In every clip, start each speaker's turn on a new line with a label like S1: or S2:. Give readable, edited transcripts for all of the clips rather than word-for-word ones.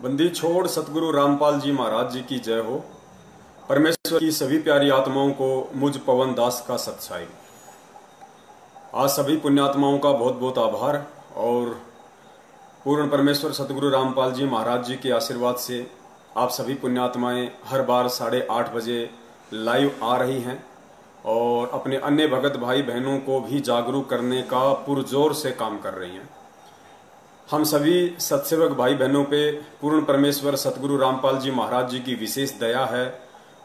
S1: बंदी छोड़ सतगुरु रामपाल जी महाराज जी की जय हो। परमेश्वर की सभी प्यारी आत्माओं को मुझ पवन दास का सत्साई। आज सभी पुण्यात्माओं का बहुत बहुत आभार और पूर्ण परमेश्वर सतगुरु रामपाल जी महाराज जी के आशीर्वाद से आप सभी पुण्यात्माएं हर बार 8:30 बजे लाइव आ रही हैं और अपने अन्य भगत भाई बहनों को भी जागरूक करने का पुरजोर से काम कर रही हैं। हम सभी सत्सेवक भाई बहनों पे पूर्ण परमेश्वर सतगुरु रामपाल जी महाराज जी की विशेष दया है,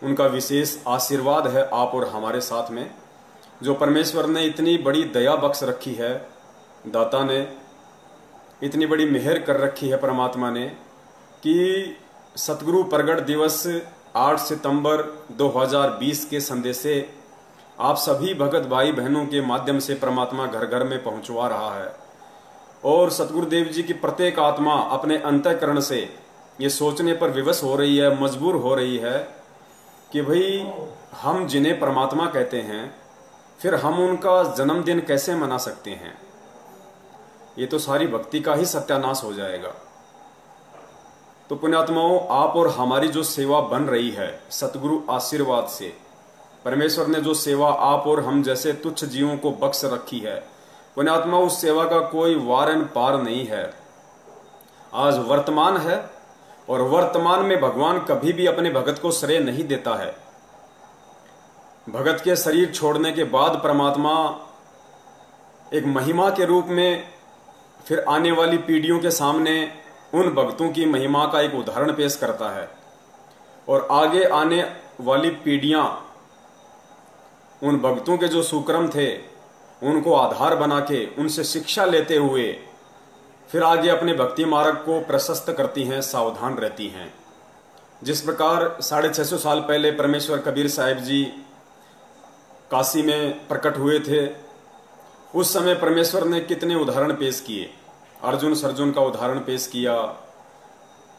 S1: उनका विशेष आशीर्वाद है आप और हमारे साथ में। जो परमेश्वर ने इतनी बड़ी दया बख्श रखी है, दाता ने इतनी बड़ी मेहर कर रखी है परमात्मा ने कि सतगुरु प्रगट दिवस 8 सितंबर 2020 के संदेशे आप सभी भगत भाई बहनों के माध्यम से परमात्मा घर घर में पहुंचवा रहा है। और सतगुरुदेव जी की प्रत्येक आत्मा अपने अंतःकरण से ये सोचने पर विवश हो रही है, मजबूर हो रही है कि भाई हम जिन्हें परमात्मा कहते हैं फिर हम उनका जन्मदिन कैसे मना सकते हैं। ये तो सारी भक्ति का ही सत्यानाश हो जाएगा। तो पुण्यात्माओं, आप और हमारी जो सेवा बन रही है सतगुरु आशीर्वाद से, परमेश्वर ने जो सेवा आप और हम जैसे तुच्छ जीवों को बख्श रखी है, पुण्यात्मा उस सेवा का कोई वारन पार नहीं है। आज वर्तमान है और वर्तमान में भगवान कभी भी अपने भगत को श्रेय नहीं देता है। भगत के शरीर छोड़ने के बाद परमात्मा एक महिमा के रूप में फिर आने वाली पीढ़ियों के सामने उन भक्तों की महिमा का एक उदाहरण पेश करता है और आगे आने वाली पीढ़ियां उन भक्तों के जो सुक्रम थे उनको आधार बना के उनसे शिक्षा लेते हुए फिर आगे अपने भक्ति मार्ग को प्रशस्त करती हैं, सावधान रहती हैं। जिस प्रकार 650 साल पहले परमेश्वर कबीर साहिब जी काशी में प्रकट हुए थे, उस समय परमेश्वर ने कितने उदाहरण पेश किए। अर्जुन सर्जुन का उदाहरण पेश किया,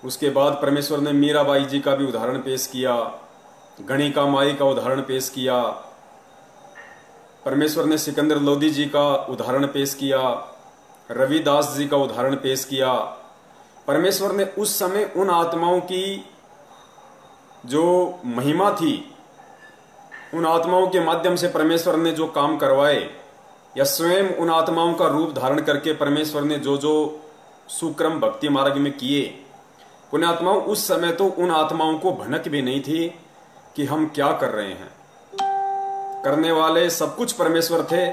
S1: उसके बाद परमेश्वर ने मीराबाई जी का भी उदाहरण पेश किया, गणिका माई का उदाहरण पेश किया, परमेश्वर ने सिकंदर लोधी जी का उदाहरण पेश किया, रविदास जी का उदाहरण पेश किया। परमेश्वर ने उस समय उन आत्माओं की जो महिमा थी, उन आत्माओं के माध्यम से परमेश्वर ने जो काम करवाए या स्वयं उन आत्माओं का रूप धारण करके परमेश्वर ने जो जो सुक्रम भक्ति मार्ग में किए, पुण्यात्माओं उस समय तो उन आत्माओं को भनक भी नहीं थी कि हम क्या कर रहे हैं। करने वाले सब कुछ परमेश्वर थे।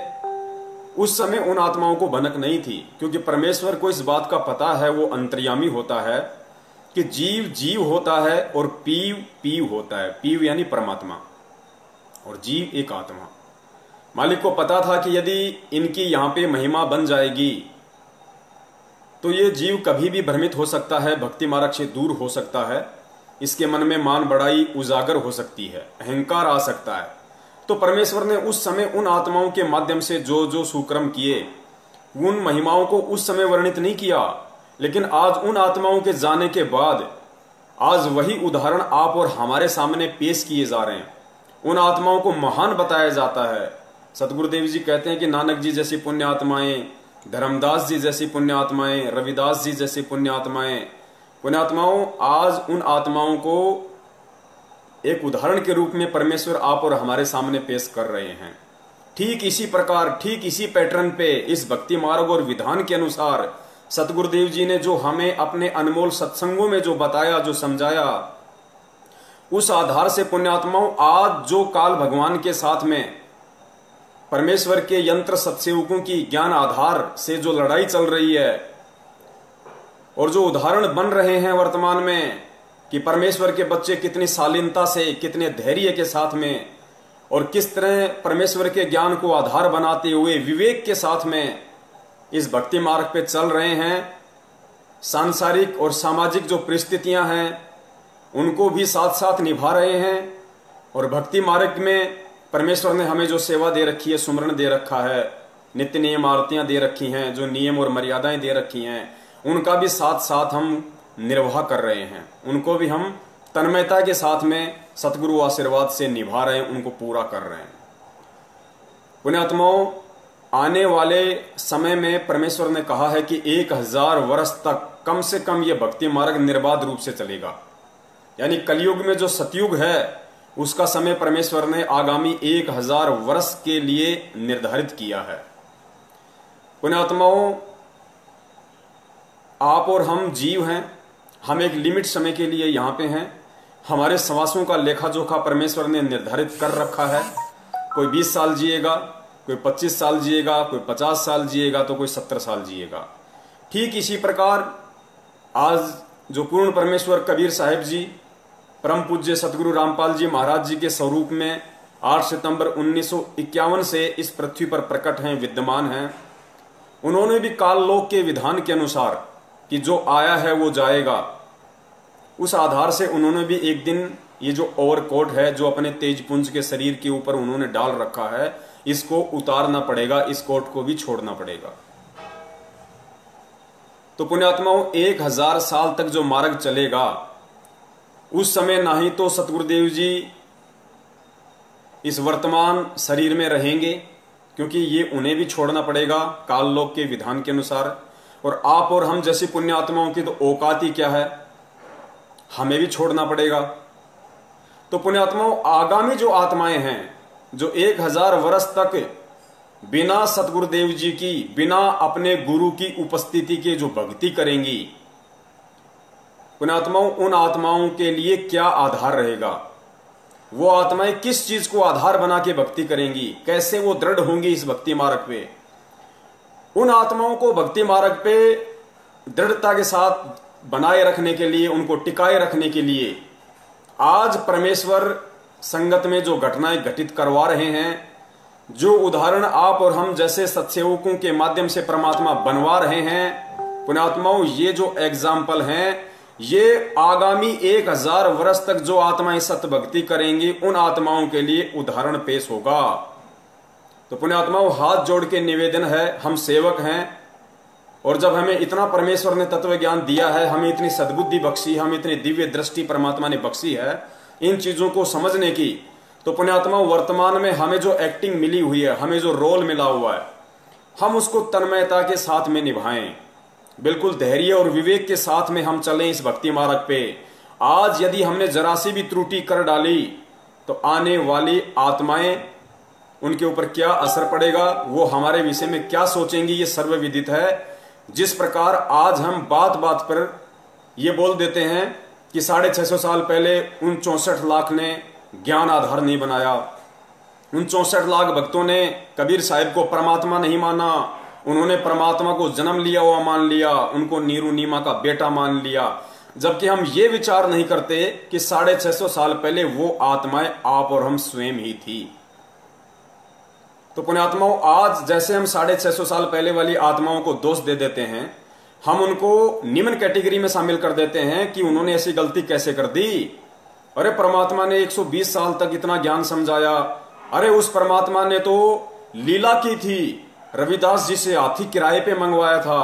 S1: उस समय उन आत्माओं को भनक नहीं थी, क्योंकि परमेश्वर को इस बात का पता है, वो अंतर्यामी होता है कि जीव जीव होता है और पीव पीव होता है। पीव यानी परमात्मा और जीव एक आत्मा। मालिक को पता था कि यदि इनकी यहां पे महिमा बन जाएगी तो ये जीव कभी भी भ्रमित हो सकता है, भक्ति मार्ग से दूर हो सकता है, इसके मन में मान बढ़ाई उजागर हो सकती है, अहंकार आ सकता है। तो परमेश्वर ने उस समय उन आत्माओं के माध्यम से जो जो सुक्रम किए, उन महिमाओं को उस समय वर्णित नहीं किया, लेकिन आज उन आत्माओं के जाने के बाद आज वही उदाहरण आप और हमारे सामने पेश किए जा रहे हैं। उन आत्माओं को महान बताया जाता है। सतगुरुदेव जी कहते हैं कि नानक जी जैसी पुण्य आत्माएं, धर्मदास जी जैसी पुण्य आत्माएं, रविदास जी जैसी पुण्य आत्माएं, पुण्यात्माओं आज उन आत्माओं को एक उदाहरण के रूप में परमेश्वर आप और हमारे सामने पेश कर रहे हैं। ठीक इसी प्रकार, ठीक इसी पैटर्न पे, इस भक्ति मार्ग और विधान के अनुसार सतगुरुदेव जी ने जो हमें अपने अनमोल सत्संगों में जो बताया, जो समझाया, उस आधार से पुण्यात्माओं आज जो काल भगवान के साथ में परमेश्वर के यंत्र सत्सेवकों की ज्ञान आधार से जो लड़ाई चल रही है और जो उदाहरण बन रहे हैं वर्तमान में कि परमेश्वर के बच्चे कितनी शालीनता से, कितने धैर्य के साथ में और किस तरह परमेश्वर के ज्ञान को आधार बनाते हुए विवेक के साथ में इस भक्ति मार्ग पे चल रहे हैं। सांसारिक और सामाजिक जो परिस्थितियां हैं उनको भी साथ साथ निभा रहे हैं और भक्ति मार्ग में परमेश्वर ने हमें जो सेवा दे रखी है, सुमरण दे रखा है, नित्य नियम आरतियां दे रखी हैं, जो नियम और मर्यादाएं दे रखी हैं, उनका भी साथ साथ हम निर्वाह कर रहे हैं। उनको भी हम तन्मयता के साथ में सतगुरु आशीर्वाद से निभा रहे हैं, उनको पूरा कर रहे हैं। पुण्यात्माओं, आने वाले समय में परमेश्वर ने कहा है कि 1000 वर्ष तक कम से कम ये भक्ति मार्ग निर्बाध रूप से चलेगा। यानी कलयुग में जो सतयुग है उसका समय परमेश्वर ने आगामी 1000 वर्ष के लिए निर्धारित किया है। पुण्यात्माओं, आप और हम जीव हैं, हम एक लिमिट समय के लिए यहां पे हैं। हमारे श्वासों का लेखा जोखा परमेश्वर ने निर्धारित कर रखा है। कोई 20 साल जिएगा, कोई 25 साल जिएगा, कोई 50 साल जिएगा, तो कोई 70 साल जिएगा। ठीक इसी प्रकार आज जो पूर्ण परमेश्वर कबीर साहिब जी परम पूज्य सतगुरु रामपाल जी महाराज जी के स्वरूप में 8 सितंबर 1951 से इस पृथ्वी पर प्रकट हैं, विद्यमान हैं। उन्होंने भी काललोक के विधान के अनुसार कि जो आया है वो जाएगा, उस आधार से उन्होंने भी एक दिन ये जो ओवरकोट है जो अपने तेजपुंज के शरीर के ऊपर उन्होंने डाल रखा है, इसको उतारना पड़ेगा, इस कोट को भी छोड़ना पड़ेगा। तो पुण्यात्माओं, 1000 साल तक जो मार्ग चलेगा उस समय ना ही तो सतगुरुदेव जी इस वर्तमान शरीर में रहेंगे, क्योंकि ये उन्हें भी छोड़ना पड़ेगा काललोक के विधान के अनुसार। और आप और हम जैसी पुण्यात्माओं की तो औकात ही क्या है, हमें भी छोड़ना पड़ेगा। तो पुण्यात्माओं, आगामी जो आत्माएं हैं जो 1000 वर्ष तक बिना सतगुरुदेव जी की, बिना अपने गुरु की उपस्थिति के जो भक्ति करेंगी, पुण्यात्माओं, उन आत्माओं के लिए क्या आधार रहेगा? वो आत्माएं किस चीज को आधार बना के भक्ति करेंगी, कैसे वो दृढ़ होंगी इस भक्ति मार्ग पे? उन आत्माओं को भक्ति मार्ग पे दृढ़ता के साथ बनाए रखने के लिए, उनको टिकाए रखने के लिए आज परमेश्वर संगत में जो घटनाएं घटित करवा रहे हैं, जो उदाहरण आप और हम जैसे सत्सेवकों के माध्यम से परमात्मा बनवा रहे हैं, पुण्यात्माओं, ये जो एग्जाम्पल हैं, ये आगामी 1000 वर्ष तक जो आत्माएं सत्य भक्ति करेंगी उन आत्माओं के लिए उदाहरण पेश होगा। तो पुण्यात्माओं, हाथ जोड़ के निवेदन है, हम सेवक हैं, और जब हमें इतना परमेश्वर ने तत्व ज्ञान दिया है, हमें इतनी सद्बुद्धि बख्शी, हमें इतनी दिव्य दृष्टि परमात्मा ने बख्शी है इन चीजों को समझने की, तो पुण्यात्मा वर्तमान में हमें जो एक्टिंग मिली हुई है, हमें जो रोल मिला हुआ है, हम उसको तन्मयता के साथ में निभाएं, बिल्कुल धैर्य और विवेक के साथ में हम चलें इस भक्ति मार्ग पे। आज यदि हमने जरा सी भी त्रुटि कर डाली तो आने वाली आत्माएं, उनके ऊपर क्या असर पड़ेगा, वो हमारे विषय में क्या सोचेंगी, ये सर्वविदित है। जिस प्रकार आज हम बात बात पर ये बोल देते हैं कि 650 साल पहले उन 64 लाख ने ज्ञान आधार नहीं बनाया, उन 64 लाख भक्तों ने कबीर साहिब को परमात्मा नहीं माना, उन्होंने परमात्मा को जन्म लिया हुआ मान लिया, उनको नीरू नीमा का बेटा मान लिया, जबकि हम ये विचार नहीं करते कि 650 साल पहले वो आत्माएं आप और हम स्वयं ही थी। तो पुण्यात्माओं, आज जैसे हम 650 साल पहले वाली आत्माओं को दोष दे देते हैं, हम उनको निम्न कैटेगरी में शामिल कर देते हैं कि उन्होंने ऐसी गलती कैसे कर दी, अरे परमात्मा ने 120 साल तक इतना ज्ञान समझाया, अरे उस परमात्मा ने तो लीला की थी, रविदास जी से हाथी किराए पे मंगवाया था,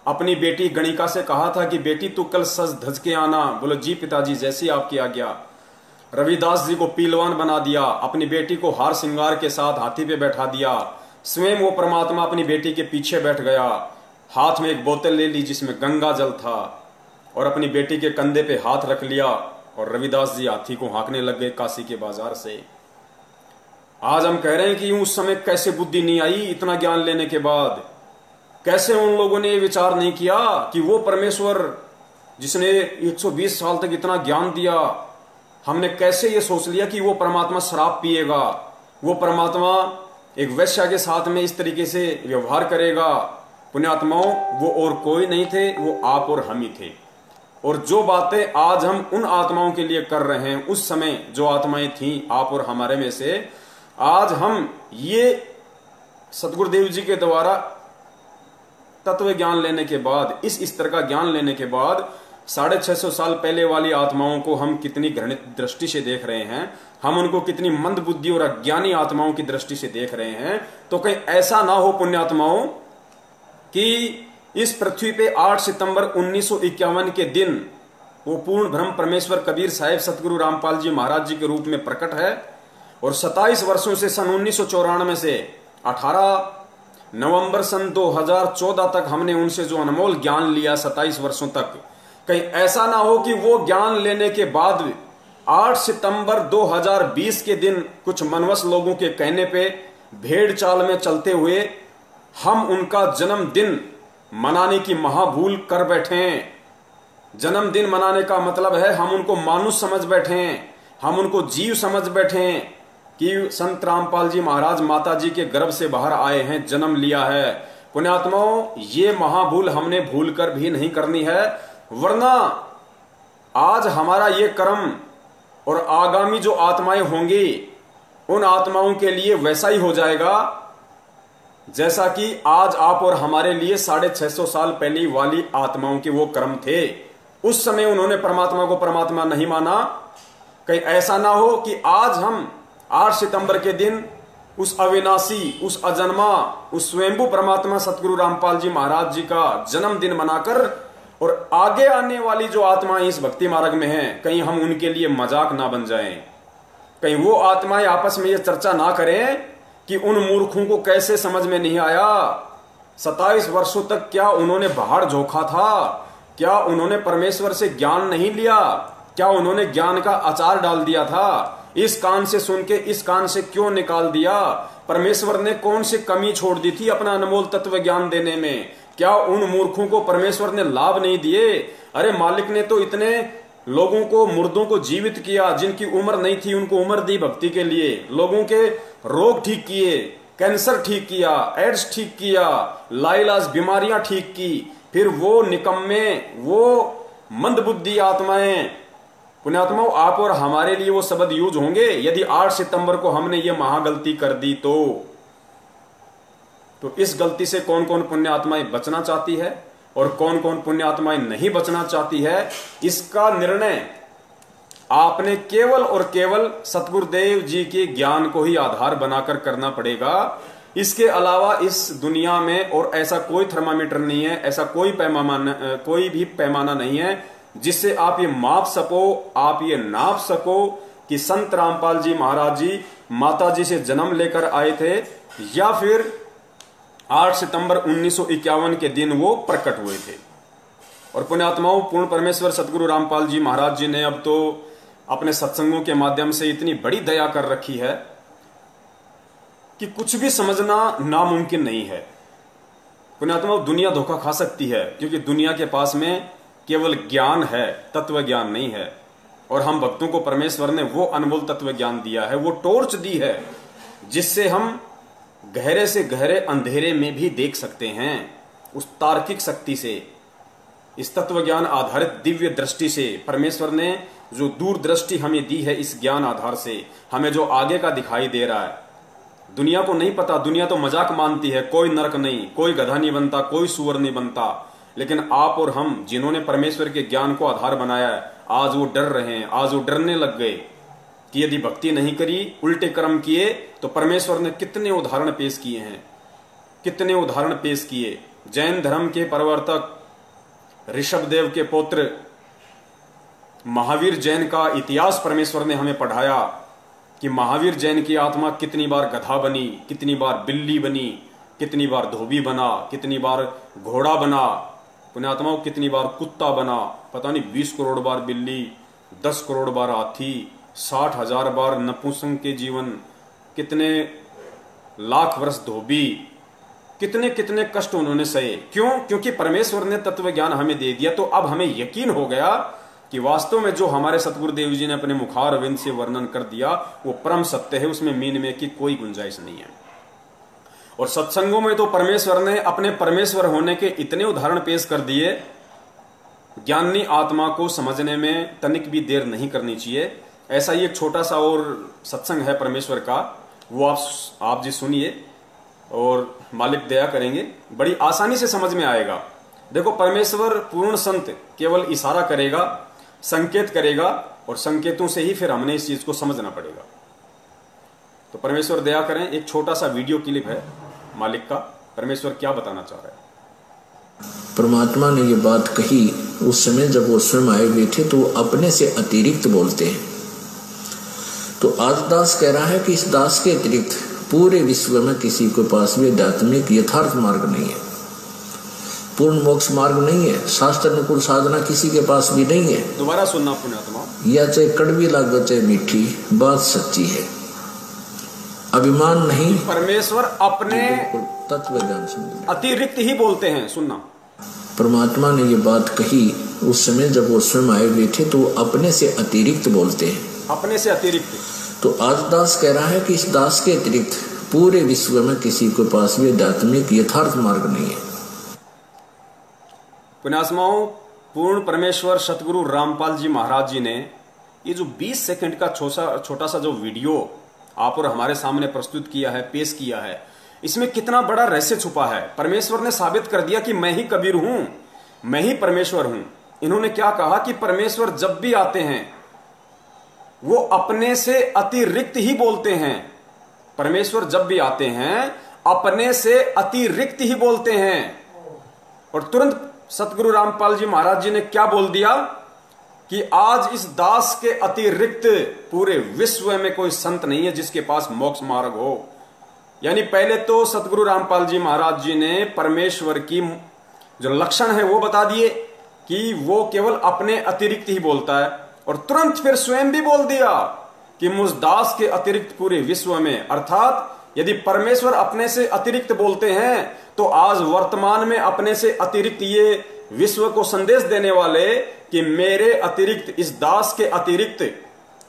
S1: अपनी बेटी गणिका से कहा था कि बेटी तू कल सज धज के आना, बोलो जी पिताजी जैसी आपकी आज्ञा। रविदास जी को पीलवान बना दिया, अपनी बेटी को हार श्रृंगार के साथ हाथी पे बैठा दिया, स्वयं वो परमात्मा अपनी बेटी के पीछे बैठ गया, हाथ में एक बोतल ले ली जिसमें गंगा जल था और अपनी बेटी के कंधे पे हाथ रख लिया और रविदास जी हाथी को हाँकने लग गए काशी के बाजार से। आज हम कह रहे हैं कि उस समय कैसे बुद्धि नहीं आई, इतना ज्ञान लेने के बाद कैसे उन लोगों ने विचार नहीं किया कि वो परमेश्वर जिसने 120 साल तक इतना ज्ञान दिया, हमने कैसे ये सोच लिया कि वो परमात्मा शराब पिएगा, वो परमात्मा एक वैश्या के साथ में इस तरीके से व्यवहार करेगा। पुण्यात्माओं, वो और कोई नहीं थे, वो आप और हम ही थे। और जो बातें आज हम उन आत्माओं के लिए कर रहे हैं, उस समय जो आत्माएं थीं आप और हमारे में से, आज हम ये सतगुरुदेव जी के द्वारा तत्व ज्ञान लेने के बाद, इस स्तर का ज्ञान लेने के बाद 650 साल पहले वाली आत्माओं को हम कितनी घृणित दृष्टि से देख रहे हैं, हम उनको कितनी मंद बुद्धि और अज्ञानी आत्माओं की दृष्टि से देख रहे हैं। तो कहीं ऐसा ना हो पुण्यात्माओं कि इस पृथ्वी पे 8 सितंबर 1951 के दिन वो पूर्ण ब्रह्म परमेश्वर कबीर साहिब सतगुरु रामपाल जी महाराज जी के रूप में प्रकट है और 27 वर्षों से सन 1994 से 18 नवंबर सन 2014 तक हमने उनसे जो अनमोल ज्ञान लिया 27 वर्षों तक, कहीं ऐसा ना हो कि वो ज्ञान लेने के बाद 8 सितंबर 2020 के दिन कुछ मनवस लोगों के कहने पे भेड़ चाल में चलते हुए हम उनका जन्मदिन मनाने की महाभूल कर बैठे। जन्मदिन मनाने का मतलब है हम उनको मानुष समझ बैठे, हम उनको जीव समझ बैठे कि संत रामपाल जी महाराज माता जी के गर्भ से बाहर आए हैं, जन्म लिया है। पुण्यात्माओं, ये महाभूल हमने भूल कर भी नहीं करनी है, वरना आज हमारा ये कर्म और आगामी जो आत्माएं होंगी उन आत्माओं के लिए वैसा ही हो जाएगा जैसा कि आज आप और हमारे लिए 650 साल पहले वाली आत्माओं के वो कर्म थे। उस समय उन्होंने परमात्मा को परमात्मा नहीं माना। कहीं ऐसा ना हो कि आज हम 8 सितंबर के दिन उस अविनाशी, उस अजन्मा, उस स्वयंभू परमात्मा सतगुरु रामपाल जी महाराज जी का जन्मदिन मनाकर और आगे आने वाली जो आत्माएं इस भक्ति मार्ग में हैं, कहीं हम उनके लिए मजाक ना बन जाएं। कहीं वो आत्माएं आपस में ये चर्चा ना करें कि उन मूर्खों को कैसे समझ में नहीं आया, 27 वर्षों तक क्या उन्होंने बाहर झोंका था, क्या उन्होंने परमेश्वर से ज्ञान नहीं लिया, क्या उन्होंने ज्ञान का अचार डाल दिया था, इस कान से सुन के इस कान से क्यों निकाल दिया, परमेश्वर ने कौन सी कमी छोड़ दी थी अपना अनमोल तत्व ज्ञान देने में, क्या उन मूर्खों को परमेश्वर ने लाभ नहीं दिए। अरे मालिक ने तो इतने लोगों को, मुर्दों को जीवित किया, जिनकी उम्र नहीं थी उनको उम्र दी भक्ति के लिए, लोगों के रोग ठीक किए, कैंसर ठीक किया, एड्स ठीक किया, लाइलाज बीमारियां ठीक की। फिर वो निकम्मे, वो मंदबुद्धि आत्माएं, पुण्यात्माओं, आप और हमारे लिए वो शब्द यूज होंगे यदि 8 सितंबर को हमने ये महागलती कर दी तो इस गलती से कौन कौन पुण्य आत्माएं बचना चाहती है और कौन कौन पुण्य आत्माएं नहीं बचना चाहती है, इसका निर्णय आपने केवल और केवल सतगुरुदेव जी के ज्ञान को ही आधार बनाकर करना पड़ेगा। इसके अलावा इस दुनिया में और ऐसा कोई थर्मामीटर नहीं है, ऐसा कोई भी पैमाना नहीं है जिससे आप ये माप सको, आप ये नाप सको कि संत रामपाल जी महाराज जी माता जी से जन्म लेकर आए थे या फिर 8 सितंबर 1951 के दिन वो प्रकट हुए थे। और पुण्यात्माओं, पूर्ण परमेश्वर सतगुरु रामपाल जी महाराज जी ने अब तो अपने सत्संगों के माध्यम से इतनी बड़ी दया कर रखी है कि कुछ भी समझना नामुमकिन नहीं है। पुण्यात्माओं, दुनिया धोखा खा सकती है क्योंकि दुनिया के पास में केवल ज्ञान है, तत्व ज्ञान नहीं है। और हम भक्तों को परमेश्वर ने वो अनमोल तत्व ज्ञान दिया है, वो टॉर्च दी है जिससे हम गहरे से गहरे अंधेरे में भी देख सकते हैं। उस तार्किक शक्ति से, इस तत्व ज्ञान आधारित दिव्य दृष्टि से परमेश्वर ने जो दूरदृष्टि हमें दी है, इस ज्ञान आधार से हमें जो आगे का दिखाई दे रहा है। दुनिया को नहीं पता, दुनिया तो मजाक मानती है, कोई नरक नहीं, कोई गधा नहीं बनता, कोई सुअर नहीं बनता। लेकिन आप और हम जिन्होंने परमेश्वर के ज्ञान को आधार बनाया है, आज वो डर रहे हैं, आज वो डरने लग गए कि यदि भक्ति नहीं करी, उल्टे कर्म किए तो परमेश्वर ने कितने उदाहरण पेश किए हैं, कितने उदाहरण पेश किए। जैन धर्म के प्रवर्तक ऋषभदेव के पुत्र महावीर जैन का इतिहास परमेश्वर ने हमें पढ़ाया कि महावीर जैन की आत्मा कितनी बार गधा बनी, कितनी बार बिल्ली बनी, कितनी बार धोबी बना, कितनी बार घोड़ा बना, पुण्यात्माओं कितनी बार कुत्ता बना, पता नहीं 20 करोड़ बार बिल्ली, 10 करोड़ बार हाथी, 60,000 बार नपुंसक के जीवन, कितने लाख वर्ष धोबी, कितने कितने कष्ट उन्होंने सहे। क्यों? क्योंकि परमेश्वर ने तत्व ज्ञान हमें दे दिया। तो अब हमें यकीन हो गया कि वास्तव में जो हमारे सतगुरुदेव जी ने अपने मुखार विंद से वर्णन कर दिया वो परम सत्य है, उसमें मीन में की कोई गुंजाइश नहीं है। और सत्संगों में तो परमेश्वर ने अपने परमेश्वर होने के इतने उदाहरण पेश कर दिए, ज्ञानी आत्मा को समझने में तनिक भी देर नहीं करनी चाहिए। ऐसा ही एक छोटा सा और सत्संग है परमेश्वर का, वो आप जी सुनिए और मालिक दया करेंगे, बड़ी आसानी से समझ में आएगा। देखो, परमेश्वर पूर्ण संत केवल इशारा करेगा, संकेत करेगा और संकेतों से ही फिर हमने इस चीज को समझना पड़ेगा। तो परमेश्वर दया करें, एक छोटा सा वीडियो क्लिप है मालिक का, परमेश्वर क्या बताना चाह रहा है।
S2: परमात्मा ने ये बात कही उस समय जब वो स्वयं आए हुए थे, तो वो अपने से अतिरिक्त बोलते हैं। तो आज दास कह रहा है कि इस दास के अतिरिक्त पूरे विश्व में किसी के पास भी आध्यात्मिक यथार्थ मार्ग नहीं है, पूर्ण मोक्ष मार्ग नहीं है, शास्त्र अनुकूल साधना किसी के पास भी नहीं है।
S1: दोबारा सुनना पुण्यात्मा,
S2: या चाहे कड़वी लागो चाहे मीठी, बात सच्ची है। अभिमान नहीं,
S1: परमेश्वर अपने
S2: तत्व ज्ञान समझ
S1: अतिरिक्त ही बोलते हैं। सुनना,
S2: परमात्मा ने ये बात कही उस समय जब वो स्वयं आए हुए थे, तो अपने से अतिरिक्त बोलते हैं,
S1: अपने से अतिरिक्त।
S2: तो आज दास कह रहा है कि इस दास के अतिरिक्त पूरे विश्व में किसी के पास भी आध्यात्मिक यथार्थ मार्ग नहीं है।
S1: पुण्यात्माओं, पूर्ण परमेश्वर सतगुरु रामपाल जी महाराज जी ने ये जो 20 सेकंड का छोटा सा जो वीडियो आप और हमारे सामने प्रस्तुत किया है, पेश किया है, इसमें कितना बड़ा रहस्य छुपा है। परमेश्वर ने साबित कर दिया कि मैं ही कबीर हूं, मैं ही परमेश्वर हूं। इन्होंने क्या कहा कि परमेश्वर जब भी आते हैं वो अपने से अतिरिक्त ही बोलते हैं। परमेश्वर जब भी आते हैं अपने से अतिरिक्त ही बोलते हैं। और तुरंत सतगुरु रामपाल जी महाराज जी ने क्या बोल दिया कि आज इस दास के अतिरिक्त पूरे विश्व में कोई संत नहीं है जिसके पास मोक्ष मार्ग हो। यानी पहले तो सतगुरु रामपाल जी महाराज जी ने परमेश्वर की जो लक्षण है वो बता दिए कि वो केवल अपने अतिरिक्त ही बोलता है, और तुरंत फिर स्वयं भी बोल दिया कि मुझ दास के अतिरिक्त पूरे विश्व में, अर्थात यदि परमेश्वर अपने से अतिरिक्त बोलते हैं तो आज वर्तमान में अपने से अतिरिक्त ये विश्व को संदेश देने वाले कि मेरे अतिरिक्त, इस दास के अतिरिक्त,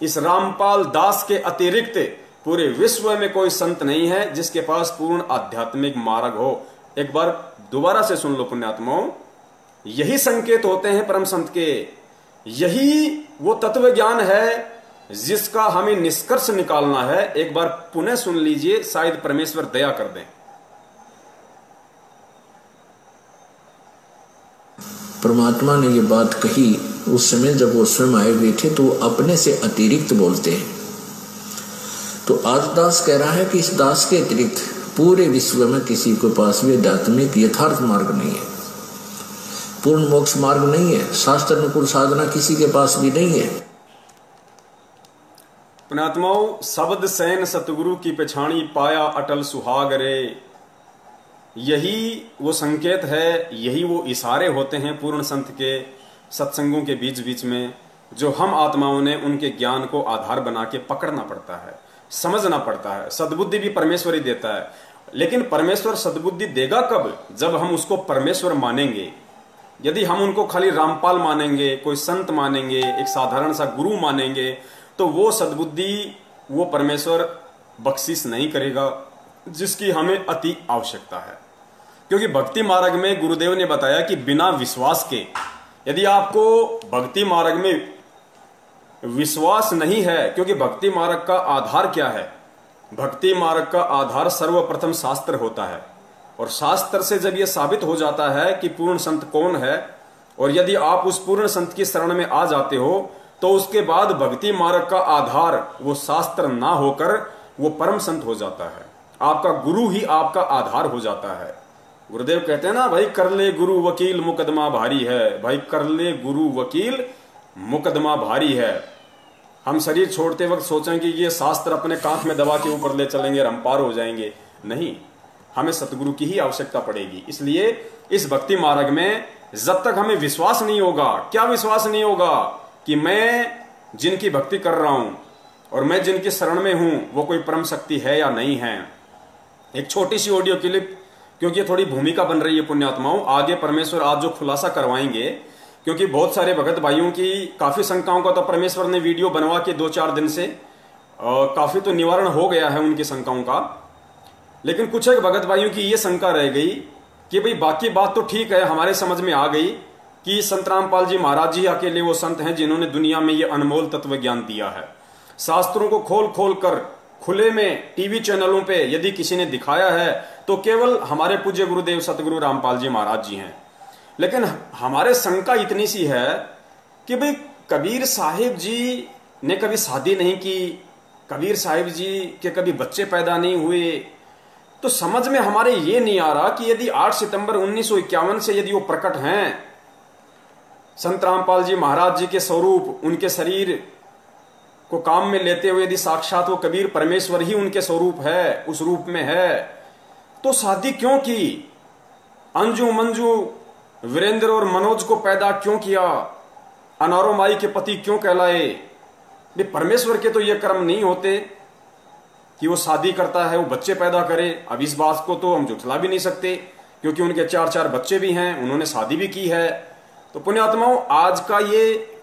S1: इस रामपाल दास के अतिरिक्त पूरे विश्व में कोई संत नहीं है जिसके पास पूर्ण आध्यात्मिक मार्ग हो। एक बार दोबारा से सुन लो पुण्यात्माओं, यही संकेत होते हैं परम संत के, यही वो तत्व ज्ञान है जिसका हमें निष्कर्ष निकालना है। एक बार पुनः सुन लीजिए, शायद परमेश्वर दया कर दें।
S2: परमात्मा ने ये बात कही उस समय जब वो स्वयं आए हुए थे, तो अपने से अतिरिक्त बोलते हैं। तो आज दास कह रहा है कि इस दास के अतिरिक्त पूरे विश्व में किसी के पास भी आध्यात्मिक यथार्थ मार्ग नहीं है, पूर्ण मोक्ष मार्ग नहीं है, शास्त्र अनुकूल साधना किसी के पास भी नहीं है।
S1: पुण्यात्माओं, शब्द सैन सतगुरु की पेछाणी पाया अटल सुहाग रे, यही वो संकेत है, यही वो इशारे होते हैं पूर्ण संत के सत्संगों के बीच बीच में, जो हम आत्माओं ने उनके ज्ञान को आधार बना के पकड़ना पड़ता है, समझना पड़ता है। सद्बुद्धि भी परमेश्वर ही देता है, लेकिन परमेश्वर सद्बुद्धि देगा कब? जब हम उसको परमेश्वर मानेंगे। यदि हम उनको खाली रामपाल मानेंगे, कोई संत मानेंगे, एक साधारण सा गुरु मानेंगे, तो वो सद्बुद्धि, वो परमेश्वर बख्शिश नहीं करेगा जिसकी हमें अति आवश्यकता है। क्योंकि भक्ति मार्ग में गुरुदेव ने बताया कि बिना विश्वास के, यदि आपको भक्ति मार्ग में विश्वास नहीं है, क्योंकि भक्ति मार्ग का आधार क्या है? भक्ति मार्ग का आधार सर्वप्रथम शास्त्र होता है, और शास्त्र से जब यह साबित हो जाता है कि पूर्ण संत कौन है, और यदि आप उस पूर्ण संत की शरण में आ जाते हो, तो उसके बाद भक्ति मार्ग का आधार वो शास्त्र ना होकर वो परम संत हो जाता है। आपका गुरु ही आपका आधार हो जाता है। गुरुदेव कहते हैं ना, भाई कर ले गुरु वकील मुकदमा भारी है। भाई कर ले गुरु वकील मुकदमा भारी है। हम शरीर छोड़ते वक्त सोचें कि ये शास्त्र अपने कांख में दबा के ऊपर ले चलेंगे, हम पार हो जाएंगे, नहीं, हमें सतगुरु की ही आवश्यकता पड़ेगी। इसलिए इस भक्ति मार्ग में जब तक हमें विश्वास नहीं होगा, क्या विश्वास नहीं होगा कि मैं जिनकी भक्ति कर रहा हूं और मैं जिनकी शरण में हूं वो कोई परम शक्ति है या नहीं है। एक छोटी सी ऑडियो क्लिप, क्योंकि ये थोड़ी भूमिका बन रही है पुण्यात्माओं, आगे परमेश्वर आज जो खुलासा करवाएंगे, क्योंकि बहुत सारे भगत भाइयों की काफी शंकाओं का तो परमेश्वर ने वीडियो बनवा के 2-4 दिन से काफी तो निवारण हो गया है उनकी शंकाओं का, लेकिन कुछ एक भगत भाइयों की ये शंका रह गई कि भाई बाकी बात तो ठीक है, हमारे समझ में आ गई कि संत रामपाल जी महाराज जी अकेले वो संत हैं जिन्होंने दुनिया में ये अनमोल तत्व ज्ञान दिया है। शास्त्रों को खोल खोल कर खुले में टीवी चैनलों पे यदि किसी ने दिखाया है तो केवल हमारे पूज्य गुरुदेव सतगुरु रामपाल जी महाराज जी हैं। लेकिन हमारे शंका इतनी सी है कि भाई कबीर साहिब जी ने कभी शादी नहीं की, कबीर साहिब जी के कभी बच्चे पैदा नहीं हुए, तो समझ में हमारे ये नहीं आ रहा कि यदि 8 सितंबर 1951 से यदि वो प्रकट हैं, संत रामपाल जी महाराज जी के स्वरूप, उनके शरीर को काम में लेते हुए यदि साक्षात वो कबीर परमेश्वर ही उनके स्वरूप है, उस रूप में है, तो शादी क्यों की? अंजू मंजू वीरेंद्र और मनोज को पैदा क्यों किया? अनारो माई के पति क्यों कहलाए? परमेश्वर के तो ये कर्म नहीं होते कि वो शादी करता है, वो बच्चे पैदा करे। अब इस बात को तो हम झुठला भी नहीं सकते, क्योंकि उनके 4 बच्चे भी हैं, उन्होंने शादी भी की है। तो पुण्यात्माओं, आज का ये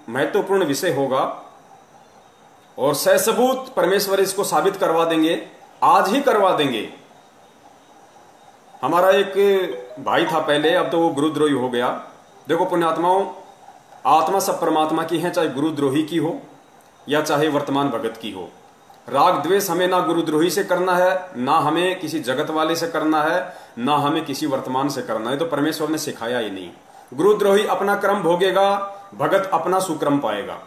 S1: महत्वपूर्ण विषय होगा और ससबूत परमेश्वर इसको साबित करवा देंगे, आज ही करवा देंगे। हमारा एक भाई था पहले, अब तो वो गुरुद्रोही हो गया। देखो पुण्यात्माओं, आत्मा सब परमात्मा की है, चाहे गुरुद्रोही की हो या चाहे वर्तमान भगत की हो। राग द्वेष हमें ना गुरुद्रोही से करना है, ना हमें किसी जगत वाले से करना है, ना हमें किसी वर्तमान से करना है। तो परमेश्वर ने सिखाया ही नहीं। गुरुद्रोही अपना कर्म भोगेगा, भगत अपना सुक्रम पाएगा।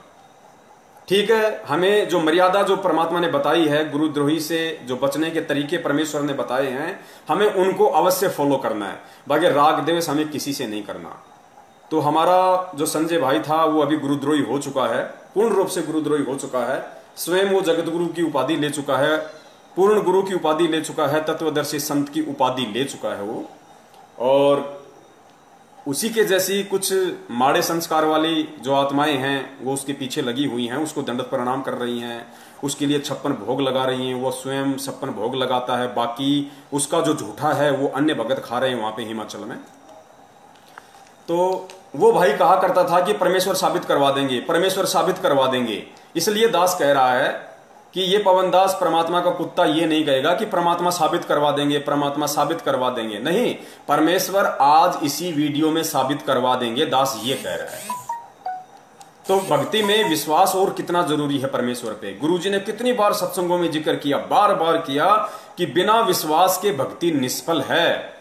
S1: ठीक है, हमें जो मर्यादा जो परमात्मा ने बताई है, गुरुद्रोही से जो बचने के तरीके परमेश्वर ने बताए हैं, हमें उनको अवश्य फॉलो करना है। बाकी राग द्वेष हमें किसी से नहीं करना। तो हमारा जो संजय भाई था वो अभी गुरुद्रोही हो चुका है, पूर्ण रूप से गुरुद्रोही हो चुका है। स्वयं वो जगत गुरु की उपाधि ले चुका है, पूर्ण गुरु की उपाधि ले चुका है, तत्वदर्शी संत की उपाधि ले चुका है वो। और उसी के जैसी कुछ माड़े संस्कार वाली जो आत्माएं हैं वो उसके पीछे लगी हुई हैं, उसको दंडवत प्रणाम कर रही हैं, उसके लिए 56 भोग लगा रही हैं। वो स्वयं 56 भोग लगाता है, बाकी उसका जो झूठा है वो अन्य भगत खा रहे हैं वहां पे हिमाचल में। तो वो भाई कहा करता था कि परमेश्वर साबित करवा देंगे, परमेश्वर साबित करवा देंगे। इसलिए दास कह रहा है कि ये पवन दास परमात्मा का कुत्ता ये नहीं कहेगा कि परमात्मा साबित करवा देंगे, परमात्मा साबित करवा देंगे। नहीं, परमेश्वर आज इसी वीडियो में साबित करवा देंगे, दास ये कह रहा है। तो भक्ति में विश्वास और कितना जरूरी है परमेश्वर पे। गुरुजी ने कितनी बार सत्संगों में जिक्र किया, बार बार किया कि बिना विश्वास के भक्ति निष्फल है।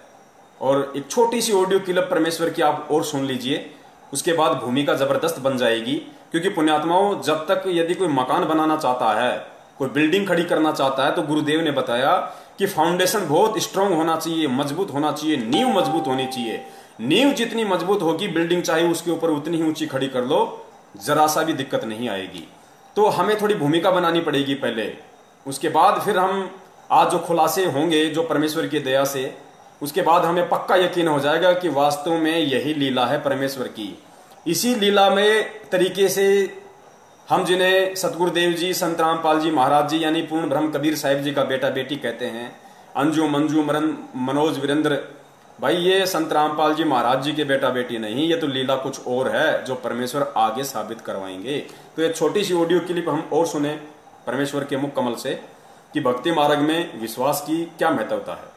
S1: और एक छोटी सी ऑडियो क्लिप परमेश्वर की आप और सुन लीजिए, उसके बाद भूमिका जबरदस्त बन जाएगी। क्योंकि पुण्यात्माओं, जब तक यदि कोई मकान बनाना चाहता है, कोई बिल्डिंग खड़ी करना चाहता है, तो गुरुदेव ने बताया कि फाउंडेशन बहुत स्ट्रांग होना चाहिए, मजबूत होना चाहिए, नींव मजबूत होनी चाहिए। नींव जितनी मजबूत होगी, बिल्डिंग चाहे उसके ऊपर उतनी ही ऊंची खड़ी कर लो, जरा सा भी दिक्कत नहीं आएगी। तो हमें थोड़ी भूमिका बनानी पड़ेगी पहले, उसके बाद फिर हम आज जो खुलासे होंगे जो परमेश्वर की दया से, उसके बाद हमें पक्का यकीन हो जाएगा कि वास्तव में यही लीला है परमेश्वर की। इसी लीला में तरीके से हम जिन्हें सतगुरुदेव जी, संत रामपाल जी महाराज जी यानी पूर्ण ब्रह्म कबीर साहिब जी का बेटा बेटी कहते हैं, अंजू मंजू मरन मनोज वीरेंद्र, भाई ये संत रामपाल जी महाराज जी के बेटा बेटी नहीं, ये तो लीला कुछ और है जो परमेश्वर आगे साबित करवाएंगे। तो ये छोटी सी ऑडियो क्लिप हम और सुने परमेश्वर के मुख कमल से कि भक्ति मार्ग में विश्वास की क्या महत्वता है।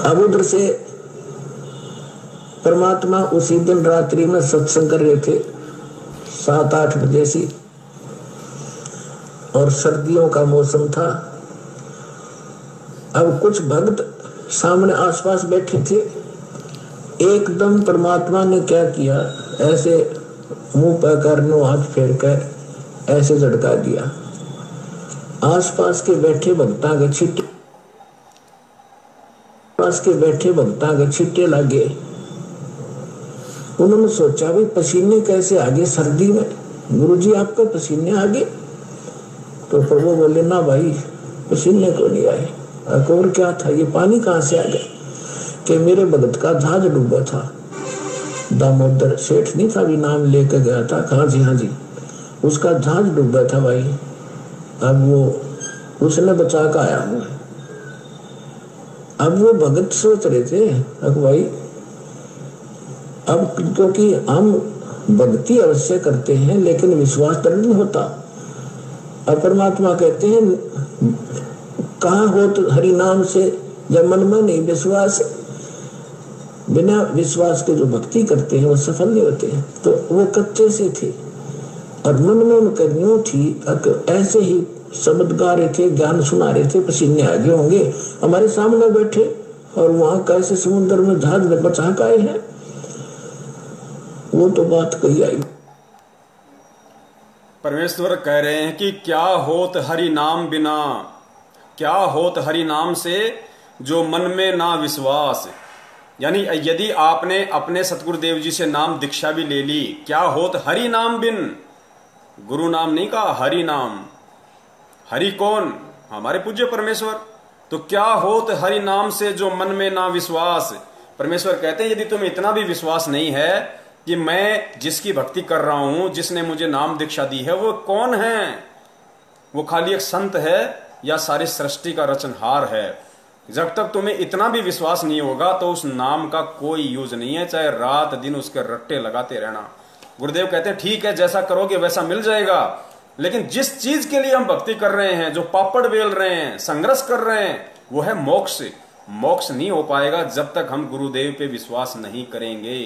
S2: अब उधर से परमात्मा उसी दिन रात्रि में सत्संग कर रहे थे 7-8 बजे से, और सर्दियों का मौसम था। अब कुछ भक्त सामने आसपास बैठे थे। एकदम परमात्मा ने क्या किया, ऐसे मुंह पर करनो हाथ फेर कर ऐसे झटका दिया। आसपास के बैठे भक्ता के छिट्टे, पास के बैठे भक्ता के छिट्टे लगे। उन्होंने सोचा भाई पसीने कैसे आगे सर्दी में, गुरुजी आपके पसीने आगे? तो प्रभु बोले ना भाई पसीने को नहीं आए। और क्या था, ये पानी कहाँ से आ गया? कि मेरे भगत का जहाज डूबा था, दामोदर सेठ नहीं था भी नाम लेकर गया था, कहाँ जी, हाँ जी, उसका जहाज डूबा था भाई। अब वो उसने बचा कर आया हूँ। अब वो भगत सोच रहे थे अब भाई, अब क्योंकि हम भक्ति अवश्य करते हैं लेकिन विश्वास तो नहीं होता। अब परमात्मा कहते हैं कहाँ हो तो हरि नाम से, जब मन में नहीं विश्वास, बिना विश्वास के जो भक्ति करते हैं वो सफल नहीं होते हैं। तो वो कच्चे से थे और मन में उनका यूं थी, ऐसे ही शब्द गा रहे थे, ज्ञान सुना रहे थे, पसीने आगे होंगे, हमारे सामने बैठे और वहां कैसे समुद्र में जहाज में बचा के आए हैं। वो तो बात कही आई।
S1: परमेश्वर कह रहे हैं कि क्या होत हरि नाम बिना, क्या होत हरि नाम से जो मन में ना विश्वास। यानी यदि आपने अपने सतगुरुदेव जी से नाम दीक्षा भी ले ली, क्या होत हरि नाम बिन, गुरु नाम नहीं कहा, हरि नाम। हरि कौन? हमारे पूज्य परमेश्वर। तो क्या होत हरि नाम से जो मन में ना विश्वास। परमेश्वर कहते हैं यदि तुम्हें इतना भी विश्वास नहीं है कि मैं जिसकी भक्ति कर रहा हूं, जिसने मुझे नाम दीक्षा दी है, वो कौन है, वो खाली एक संत है या सारी सृष्टि का रचनहार है, जब तक तुम्हें इतना भी विश्वास नहीं होगा तो उस नाम का कोई यूज नहीं है, चाहे रात दिन उसके रट्टे लगाते रहना। गुरुदेव कहते हैं ठीक है, जैसा करोगे वैसा मिल जाएगा, लेकिन जिस चीज के लिए हम भक्ति कर रहे हैं, जो पापड़ बेल रहे हैं, संघर्ष कर रहे हैं, वो है मोक्ष। मोक्ष नहीं हो पाएगा जब तक हम गुरुदेव पे विश्वास नहीं करेंगे।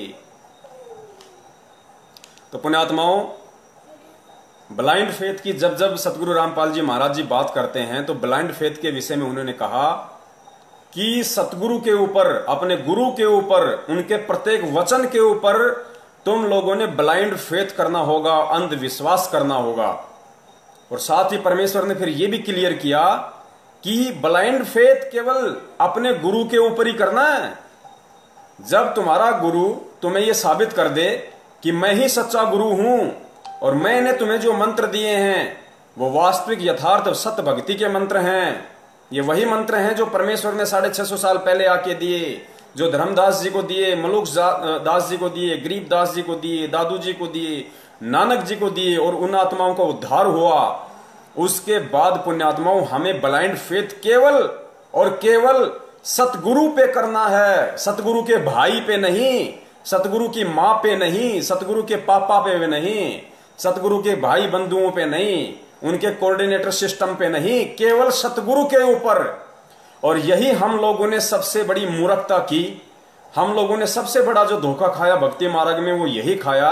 S1: तो पुण्यात्माओं, ब्लाइंड फेथ की जब जब सतगुरु रामपाल जी महाराज जी बात करते हैं तो ब्लाइंड फेथ के विषय में उन्होंने कहा कि सतगुरु के ऊपर, अपने गुरु के ऊपर, उनके प्रत्येक वचन के ऊपर तुम लोगों ने ब्लाइंड फेथ करना होगा, अंधविश्वास करना होगा। और साथ ही परमेश्वर ने फिर यह भी क्लियर किया कि ब्लाइंड फेथ केवल अपने गुरु के ऊपर ही करना है। जब तुम्हारा गुरु तुम्हें यह साबित कर दे कि मैं ही सच्चा गुरु हूं और मैंने तुम्हें जो मंत्र दिए हैं वो वास्तविक यथार्थ सत्य भक्ति के मंत्र हैं, ये वही मंत्र हैं जो परमेश्वर ने 650 साल पहले आके दिए, जो धर्मदास जी को दिए, मलुक दास जी को दिए, गरीबदास जी को दिए, दादू जी को दिए, नानक जी को दिए, और उन आत्माओं का उद्धार हुआ। उसके बाद पुण्यात्माओं, हमें ब्लाइंड फेथ केवल और केवल सतगुरु पे करना है, सतगुरु के भाई पे नहीं, सतगुरु की मां पे नहीं, सतगुरु के पापा पे नहीं, सतगुरु के भाई बंधुओं पे नहीं, उनके कोऑर्डिनेटर सिस्टम पे नहीं, केवल सतगुरु के ऊपर। और यही हम लोगों ने सबसे बड़ी मूर्खता की, हम लोगों ने सबसे बड़ा जो धोखा खाया भक्ति मार्ग में वो यही खाया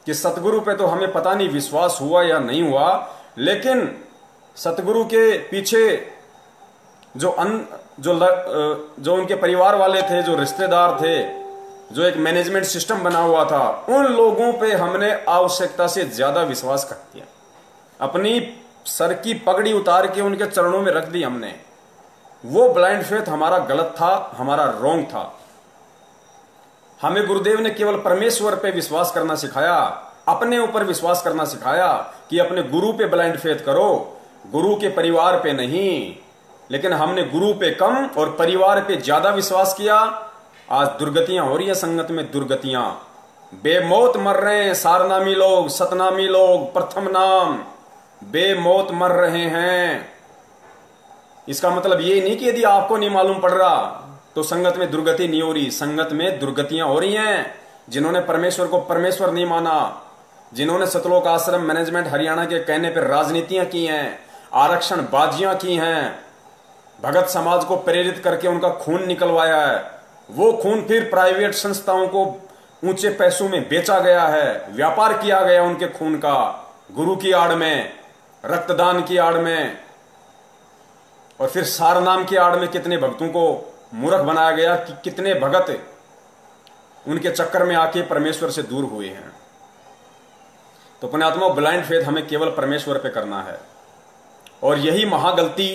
S1: कि सतगुरु पे तो हमें पता नहीं विश्वास हुआ या नहीं हुआ, लेकिन सतगुरु के पीछे जो उनके परिवार वाले थे, जो रिश्तेदार थे, जो एक मैनेजमेंट सिस्टम बना हुआ था, उन लोगों पे हमने आवश्यकता से ज्यादा विश्वास कर दिया, अपनी सर की पगड़ी उतार के उनके चरणों में रख दी हमने। वो ब्लाइंड फेथ हमारा गलत था, हमारा रॉन्ग था। हमें गुरुदेव ने केवल परमेश्वर पे विश्वास करना सिखाया, अपने ऊपर विश्वास करना सिखाया कि अपने गुरु पे ब्लाइंड फेथ करो, गुरु के परिवार पे नहीं। लेकिन हमने गुरु पे कम और परिवार पे ज्यादा विश्वास किया। आज दुर्गतियां हो रही है संगत में, दुर्गतियां, बेमौत मर रहे हैं सारनामी लोग, सतनामी लोग, प्रथम नाम बेमौत मर रहे हैं। इसका मतलब ये नहीं कि यदि आपको नहीं मालूम पड़ रहा तो संगत में दुर्गति नहीं हो रही, संगत में दुर्गतियां हो रही हैं। जिन्होंने परमेश्वर को परमेश्वर नहीं माना, जिन्होंने सतलोक आश्रम मैनेजमेंट हरियाणा के कहने पर राजनीतियां की हैं, आरक्षण बाजियां की हैं, भगत समाज को प्रेरित करके उनका खून निकलवाया है, वो खून फिर प्राइवेट संस्थाओं को ऊंचे पैसों में बेचा गया है, व्यापार किया गया उनके खून का, गुरु की आड़ में, रक्तदान की आड़ में, और फिर सार नाम की आड़ में कितने भक्तों को मूर्ख बनाया गया कि कितने भगत उनके चक्कर में आके परमेश्वर से दूर हुए हैं। तो पुण्यात्मा, ब्लाइंड फेथ हमें केवल परमेश्वर पे करना है। और यही महागलती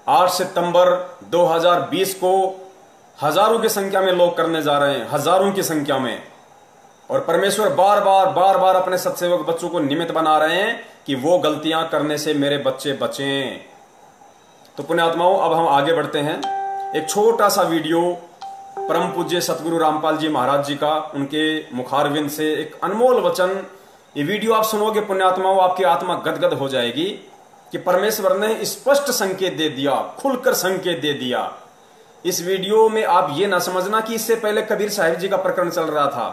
S1: 8 सितंबर 2020 को हजारों की संख्या में लोग करने जा रहे हैं, हजारों की संख्या में। और परमेश्वर बार बार अपने सत्सेवक बच्चों को निमित्त बना रहे हैं कि वो गलतियां करने से मेरे बच्चे बचें। तो पुण्यात्माओं, अब हम आगे बढ़ते हैं। एक छोटा सा वीडियो परम पूज्य सतगुरु रामपाल जी महाराज जी का, उनके मुखारविंद से एक अनमोल वचन। ये वीडियो आप सुनोगे पुण्यात्माओं, आपकी आत्मा गदगद हो जाएगी कि परमेश्वर ने स्पष्ट संकेत दे दिया, खुलकर संकेत दे दिया। इस वीडियो में आप ये ना समझना कि इससे पहले कबीर साहिब जी का प्रकरण चल रहा था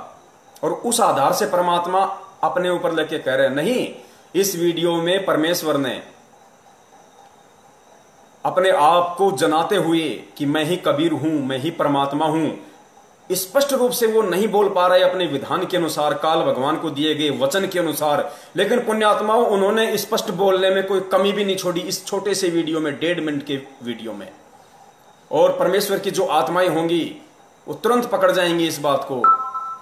S1: और उस आधार से परमात्मा अपने ऊपर लेके कह रहे हैं, नहीं। इस वीडियो में परमेश्वर ने अपने आप को जनाते हुए कि मैं ही कबीर हूं, मैं ही परमात्मा हूं, स्पष्ट रूप से वो नहीं बोल पा रहे अपने विधान के अनुसार, काल भगवान को दिए गए वचन के अनुसार, लेकिन पुण्यात्माओं उन्होंने स्पष्ट बोलने में कोई कमी भी नहीं छोड़ी इस छोटे से वीडियो में, 1.5 मिनट के वीडियो में। और परमेश्वर की जो आत्माएं होंगी वो तुरंत पकड़ जाएंगी इस बात को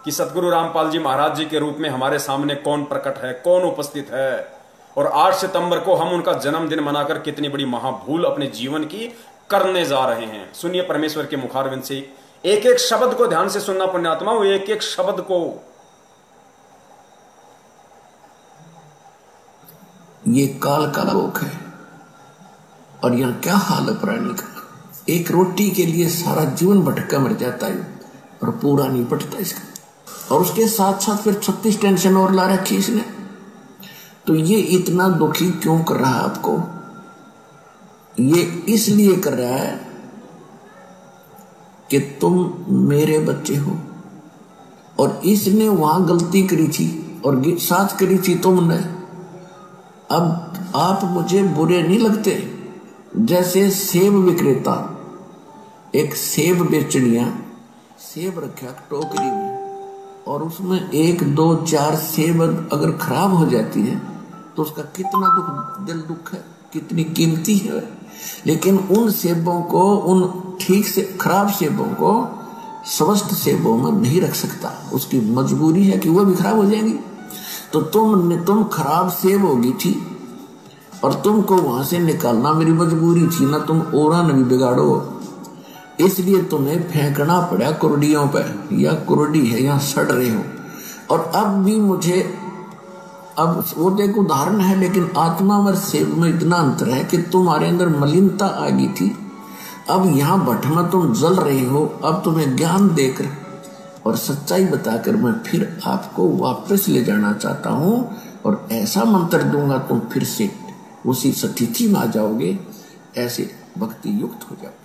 S1: कि सतगुरु रामपाल जी महाराज जी के रूप में हमारे सामने कौन प्रकट है, कौन उपस्थित है। और 8 सितंबर को हम उनका जन्मदिन मनाकर कितनी बड़ी महाभूल अपने जीवन की करने जा रहे हैं। सुनिए परमेश्वर के मुखारविंद से, एक एक शब्द को ध्यान से सुनना पुण्यात्मा, एक एक शब्द को।
S2: ये काल का लोक है। और यहाँ क्या हाल है प्राणी का, एक रोटी के लिए सारा जीवन भटका मर जाता है और पूरा नहीं पटता इसका। और उसके साथ साथ फिर 36 टेंशन और ला रखी इसने। तो ये इतना दुखी क्यों कर रहा है आपको? ये इसलिए कर रहा है कि तुम मेरे बच्चे हो। और इसने वहां गलती करी थी और साथ करी थी तुमने। अब आप मुझे बुरे नहीं लगते? जैसे सेब विक्रेता एक सेब बेचनिया सेब रखा टोकरी में और उसमें 1 2 4 सेब अगर खराब हो जाती है तो उसका कितना दिल दुख है, कितनी कीमती है। लेकिन उन सेबों को, उन ठीक से खराब सेबों को स्वस्थ सेबों में नहीं रख सकता, उसकी मजबूरी है कि वह भी खराब हो जाएंगी। तो तुम खराब सेब होगी थी और तुमको वहां से निकालना मेरी मजबूरी थी ना, तुम ओरा न भी बिगाड़ो, इसलिए तुम्हें फेंकना पड़ा कुर्डियों पे। या कुर्डी है या सड़ रहे हो। और अब भी मुझे, अब वो तो एक उदाहरण है, लेकिन आत्मा और सेब में इतना अंतर है कि तुम्हारे अंदर मलिनता आ गई थी, अब यहाँ भट्ट में तुम जल रहे हो। अब तुम्हें ज्ञान देकर और सच्चाई बताकर मैं फिर आपको वापस ले जाना चाहता हूँ और ऐसा मंत्र दूंगा तुम फिर से उसी स्थिति में आ जाओगे, ऐसे भक्ति युक्त हो जाओगे।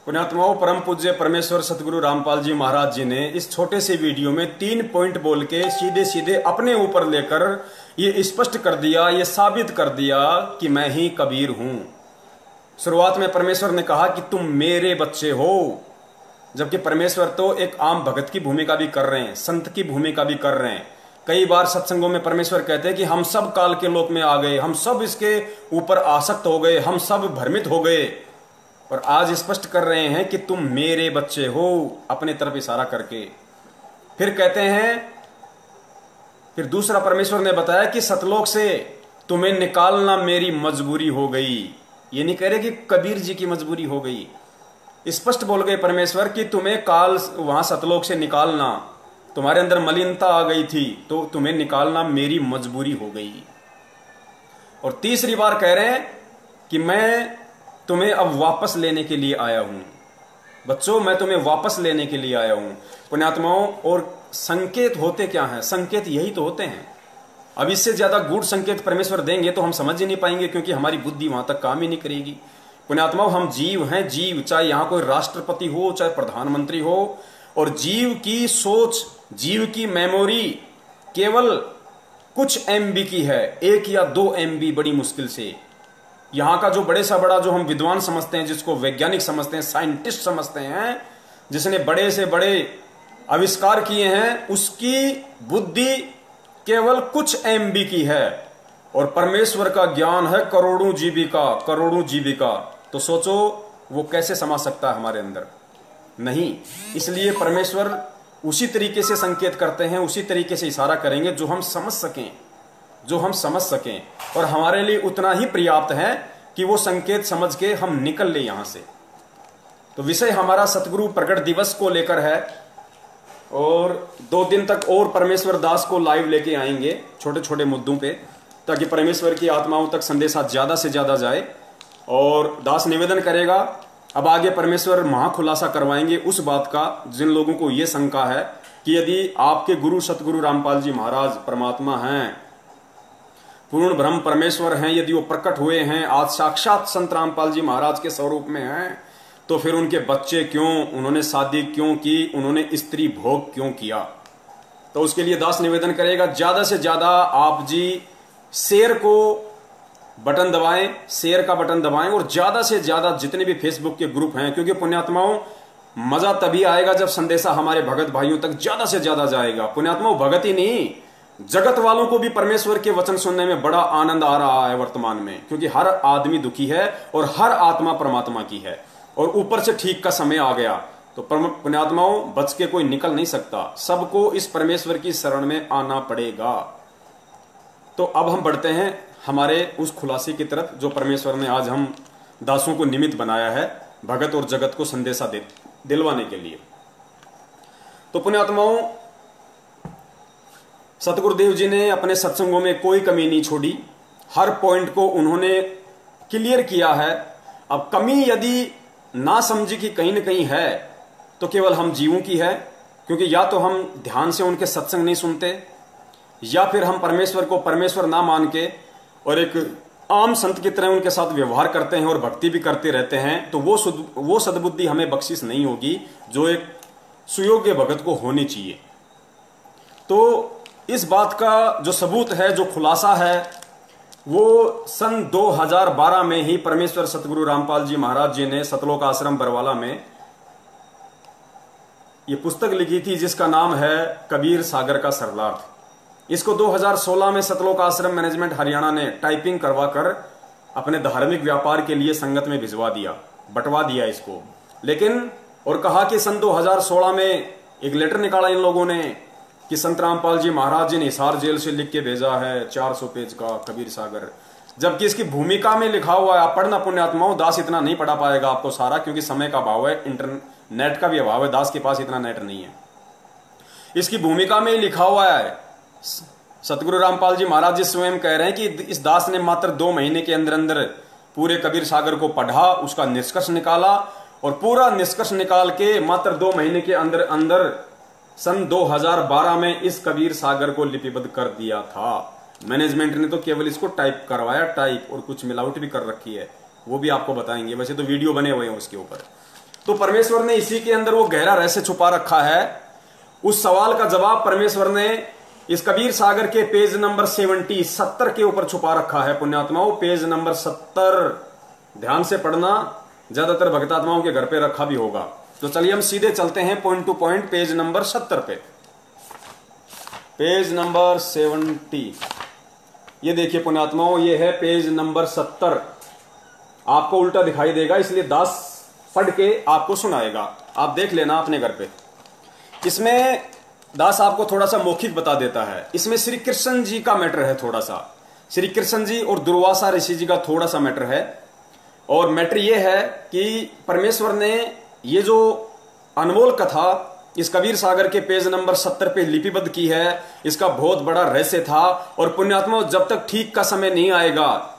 S1: पुण्यात्माओं, परम पूज्य परमेश्वर सतगुरु रामपाल जी महाराज जी ने इस छोटे से वीडियो में 3 पॉइंट बोल के सीधे सीधे अपने ऊपर लेकर ये स्पष्ट कर दिया, ये साबित कर दिया कि मैं ही कबीर हूं। शुरुआत में परमेश्वर ने कहा कि तुम मेरे बच्चे हो, जबकि परमेश्वर तो एक आम भगत की भूमिका भी कर रहे हैं, संत की भूमिका भी कर रहे हैं। कई बार सत्संगों में परमेश्वर कहते हैं कि हम सब काल के लोक में आ गए, हम सब इसके ऊपर आसक्त हो गए, हम सब भ्रमित हो गए। और आज स्पष्ट कर रहे हैं कि तुम मेरे बच्चे हो, अपने तरफ इशारा करके। फिर कहते हैं, फिर दूसरा परमेश्वर ने बताया कि सतलोक से तुम्हें निकालना मेरी मजबूरी हो गई। ये नहीं कह रहे कि कबीर जी की मजबूरी हो गई, स्पष्ट बोल गए परमेश्वर कि तुम्हें काल वहां सतलोक से निकालना, तुम्हारे अंदर मलिनता आ गई थी तो तुम्हें निकालना मेरी मजबूरी हो गई। और तीसरी बार कह रहे हैं कि मैं तुम्हें अब वापस लेने के लिए आया हूं। बच्चों, मैं तुम्हें वापस लेने के लिए आया हूं। पुण्यात्माओं, और संकेत होते क्या हैं? संकेत यही तो होते हैं। अब इससे ज्यादा गूढ़ संकेत परमेश्वर देंगे तो हम समझ ही नहीं पाएंगे, क्योंकि हमारी बुद्धि वहां तक काम ही नहीं करेगी। पुण्यात्माओं, हम जीव हैं, जीव, चाहे यहां कोई राष्ट्रपति हो, चाहे प्रधानमंत्री हो, और जीव की सोच, जीव की मेमोरी केवल कुछ MB की है, 1 या 2 MB बड़ी मुश्किल से। यहां का जो बड़े सा बड़ा, जो हम विद्वान समझते हैं, जिसको वैज्ञानिक समझते हैं, साइंटिस्ट समझते हैं, जिसने बड़े से बड़े आविष्कार किए हैं, उसकी बुद्धि केवल कुछ MB की है। और परमेश्वर का ज्ञान है करोड़ों GB का, करोड़ों GB का। तो सोचो वो कैसे समा सकता है हमारे अंदर? नहीं। इसलिए परमेश्वर उसी तरीके से संकेत करते हैं, उसी तरीके से इशारा करेंगे जो हम समझ सकें, जो हम समझ सकें। और हमारे लिए उतना ही पर्याप्त है कि वो संकेत समझ के हम निकल ले यहां से। तो विषय हमारा सतगुरु प्रकट दिवस को लेकर है, और 2 दिन तक और परमेश्वर दास को लाइव लेके आएंगे छोटे छोटे मुद्दों पे, ताकि परमेश्वर की आत्माओं तक संदेशा ज्यादा से ज्यादा जाए। और दास निवेदन करेगा, अब आगे परमेश्वर महाखुलासा करवाएंगे उस बात का जिन लोगों को यह शंका है कि यदि आपके गुरु सतगुरु रामपाल जी महाराज परमात्मा हैं, पूर्ण ब्रह्म परमेश्वर हैं, यदि वो प्रकट हुए हैं, आज साक्षात संत रामपाल जी महाराज के स्वरूप में हैं, तो फिर उनके बच्चे क्यों, उन्होंने शादी क्यों की, उन्होंने स्त्री भोग क्यों किया? तो उसके लिए दास निवेदन करेगा, ज्यादा से ज्यादा आप जी शेयर को बटन दबाएं, शेयर का बटन दबाएं, और ज्यादा से ज्यादा जितने भी फेसबुक के ग्रुप हैं, क्योंकि पुण्यात्माओं मजा तभी आएगा जब संदेशा हमारे भगत भाइयों तक ज्यादा से ज्यादा जाएगा। पुण्यात्माओं, भगत ही नहीं, जगत वालों को भी परमेश्वर के वचन सुनने में बड़ा आनंद आ रहा है वर्तमान में, क्योंकि हर आदमी दुखी है और हर आत्मा परमात्मा की है, और ऊपर से ठीक का समय आ गया। तो पुण्यात्माओं, बच के कोई निकल नहीं सकता, सबको इस परमेश्वर की शरण में आना पड़ेगा। तो अब हम बढ़ते हैं हमारे उस खुलासे की तरफ जो परमेश्वर ने आज हम दासों को निमित्त बनाया है भगत और जगत को संदेशा दिलवाने के लिए। तो पुण्यात्माओं, सतगुरुदेव जी ने अपने सत्संगों में कोई कमी नहीं छोड़ी, हर पॉइंट को उन्होंने क्लियर किया है। अब कमी यदि ना समझी कि कहीं ना कहीं है तो केवल हम जीवों की है, क्योंकि या तो हम ध्यान से उनके सत्संग नहीं सुनते, या फिर हम परमेश्वर को परमेश्वर ना मान के और एक आम संत की तरह उनके साथ व्यवहार करते हैं और भक्ति भी करते रहते हैं, तो वो सद्बुद्धि हमें बख्शिश नहीं होगी जो एक सुयोग्य भगत को होनी चाहिए। तो इस बात का जो सबूत है, जो खुलासा है, वो सन 2012 में ही परमेश्वर सतगुरु रामपाल जी महाराज जी ने सतलोक आश्रम बरवाला में ये पुस्तक लिखी थी जिसका नाम है कबीर सागर का सरलार्थ। इसको 2016 में सतलोक आश्रम मैनेजमेंट हरियाणा ने टाइपिंग करवाकर अपने धार्मिक व्यापार के लिए संगत में भिजवा दिया, बंटवा दिया इसको। लेकिन और कहा कि सन 2016 में एक लेटर निकाला इन लोगों ने कि संत रामपाल जी महाराज जी ने हिसार जेल से लिख के भेजा है 400 पेज का कबीर सागर, जबकि इसकी भूमिका में लिखा हुआ है। आप पढ़ना पुण्यात्माओं, दास इतना नहीं पढ़ा पाएगा आपको सारा, क्योंकि समय का अभाव है, इंटरनेट का भी अभाव है, दास के पास इतना नेट नहीं है। इसकी भूमिका में लिखा हुआ है, सतगुरु रामपाल जी महाराज जी स्वयं कह रहे हैं कि इस दास ने मात्र 2 महीने के अंदर अंदर पूरे कबीर सागर को पढ़ा, उसका निष्कर्ष निकाला, और पूरा निष्कर्ष निकाल के मात्र 2 महीने के अंदर अंदर सन 2012 में इस कबीर सागर को लिपिबद्ध कर दिया था। मैनेजमेंट ने तो केवल इसको टाइप करवाया, टाइप, और कुछ मिलावट भी कर रखी है, वो भी आपको बताएंगे, वैसे तो वीडियो बने हुए हैं उसके ऊपर। तो परमेश्वर ने इसी के अंदर वो गहरा रहस्य छुपा रखा है। उस सवाल का जवाब परमेश्वर ने इस कबीर सागर के पेज नंबर 70 के ऊपर छुपा रखा है पुण्यात्माओं। पेज नंबर 70 ध्यान से पढ़ना, ज्यादातर भक्तात्माओं के घर पे रखा भी होगा। तो चलिए हम सीधे चलते हैं point two point page number 70 पे। पेज नंबर 70, ये देखिए पुण्यात्माओं, ये है पेज नंबर 70। आपको उल्टा दिखाई देगा, इसलिए दास पढ़ के आपको सुनाएगा, आप देख लेना अपने घर पे। इसमें दास आपको थोड़ा सा मौखिक बता देता है। इसमें श्री कृष्ण जी का मैटर है, थोड़ा सा श्री कृष्ण जी और दुर्वासा ऋषि जी का थोड़ा सा मैटर है। और मैटर ये है कि परमेश्वर ने ये जो अनमोल कथा इस कबीर सागर के पेज नंबर 70 पे लिपिबद्ध की है, इसका बहुत बड़ा रहस्य था। और पुण्यात्मा, जब तक ठीक का समय नहीं आएगा,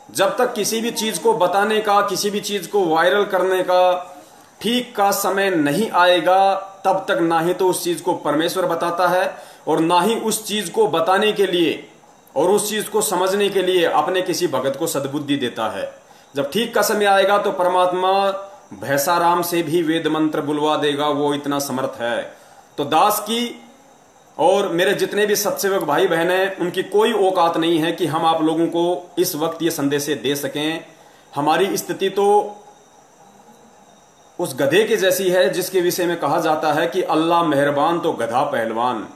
S1: जब तक किसी भी चीज को बताने का, किसी भी चीज को वायरल करने का ठीक का समय नहीं आएगा, तब तक ना ही तो उस चीज को परमेश्वर बताता है और ना ही उस चीज को बताने के लिए और उस चीज को समझने के लिए अपने किसी भगत को सद्बुद्धि देता है। जब ठीक का समय आएगा तो परमात्मा भैसाराम से भी वेद मंत्र बुलवा देगा, वो इतना समर्थ है। तो दास की और मेरे जितने भी सत्सेवक भाई बहन हैं, उनकी कोई औकात नहीं है कि हम आप लोगों को इस वक्त ये संदेश दे सकें। हमारी स्थिति तो उस गधे के जैसी है जिसके विषय में कहा जाता है कि अल्लाह मेहरबान तो गधा पहलवान।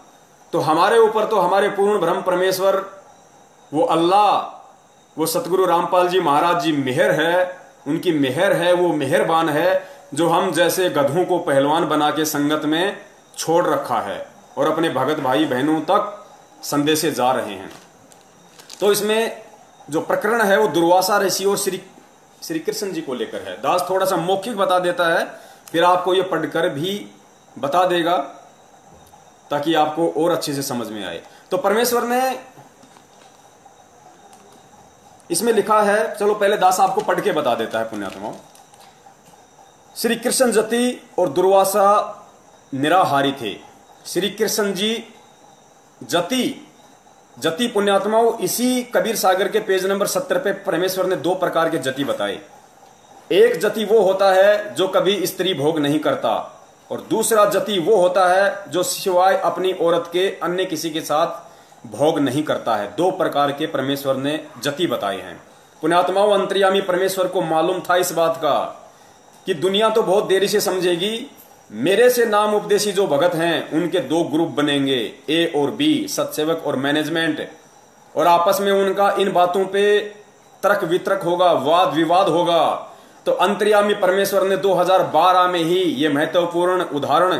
S1: तो हमारे ऊपर तो हमारे पूर्ण ब्रह्म परमेश्वर, वो अल्लाह, वो सतगुरु रामपाल जी महाराज जी मेहर है, उनकी मेहर है, वो मेहरबान है, जो हम जैसे गधों को पहलवान बना के संगत में छोड़ रखा है और अपने भगत भाई बहनों तक संदेशे जा रहे हैं। तो इसमें जो प्रकरण है वो दुर्वासा ऋषि और श्री कृष्ण जी को लेकर है। दास थोड़ा सा मौखिक बता देता है, फिर आपको ये पढ़कर भी बता देगा ताकि आपको और अच्छे से समझ में आए। तो परमेश्वर ने इसमें लिखा है, चलो पहले दास आपको पढ़ के बता देता है पुण्यात्माओं। श्री कृष्ण जति और दुर्वासा निराहारी थे। श्री कृष्ण जी जति पुण्यात्माओं, इसी कबीर सागर के पेज नंबर 70 पे परमेश्वर ने 2 प्रकार के जति बताए। एक जति वो होता है जो कभी स्त्री भोग नहीं करता, और दूसरा जति वो होता है जो सिवाय अपनी औरत के अन्य किसी के साथ भोग नहीं करता है। 2 प्रकार के परमेश्वर ने जति बताए हैं। पुण्यात्माओं, अंतर्यामी परमेश्वर को मालूम था इस बात का कि दुनिया तो बहुत देरी से समझेगी, मेरे से नाम उपदेशी जो भगत हैं उनके 2 ग्रुप बनेंगे, ए और बी, सत्सेवक और मैनेजमेंट, और आपस में उनका इन बातों पे तर्क वितर्क होगा, वाद विवाद होगा। तो अंतर्यामी परमेश्वर ने 2012 में ही ये महत्वपूर्ण उदाहरण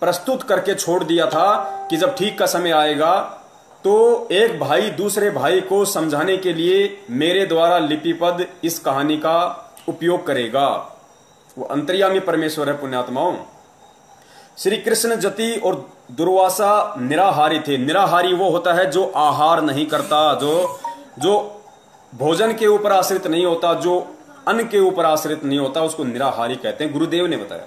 S1: प्रस्तुत करके छोड़ दिया था कि जब ठीक का समय आएगा तो एक भाई दूसरे भाई को समझाने के लिए मेरे द्वारा लिपिबद्ध इस कहानी का उपयोग करेगा। वो अंतर्यामी परमेश्वर है पुण्यात्माओं। श्री कृष्ण जति और दुर्वासा निराहारी थे। निराहारी वो होता है जो आहार नहीं करता, जो भोजन के ऊपर आश्रित नहीं होता, जो अन्न के ऊपर आश्रित नहीं होता, उसको निराहारी कहते हैं, गुरुदेव ने बताया।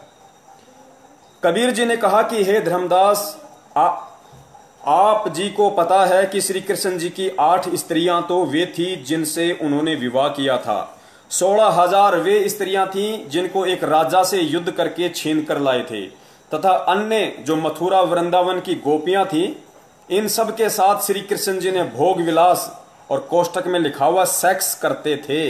S1: कबीर जी ने कहा कि हे धर्मदास, आप जी को पता है कि श्री कृष्ण जी की 8 स्त्रियां तो वे थी जिनसे उन्होंने विवाह किया था। 16,000 वे स्त्रियां थीं जिनको एक राजा से युद्ध करके छीन कर लाए थे, तथा अन्य जो मथुरा वृंदावन की गोपियां थीं, इन सब के साथ श्री कृष्ण जी ने भोग विलास और कोष्टक में लिखा हुआ सेक्स करते थे।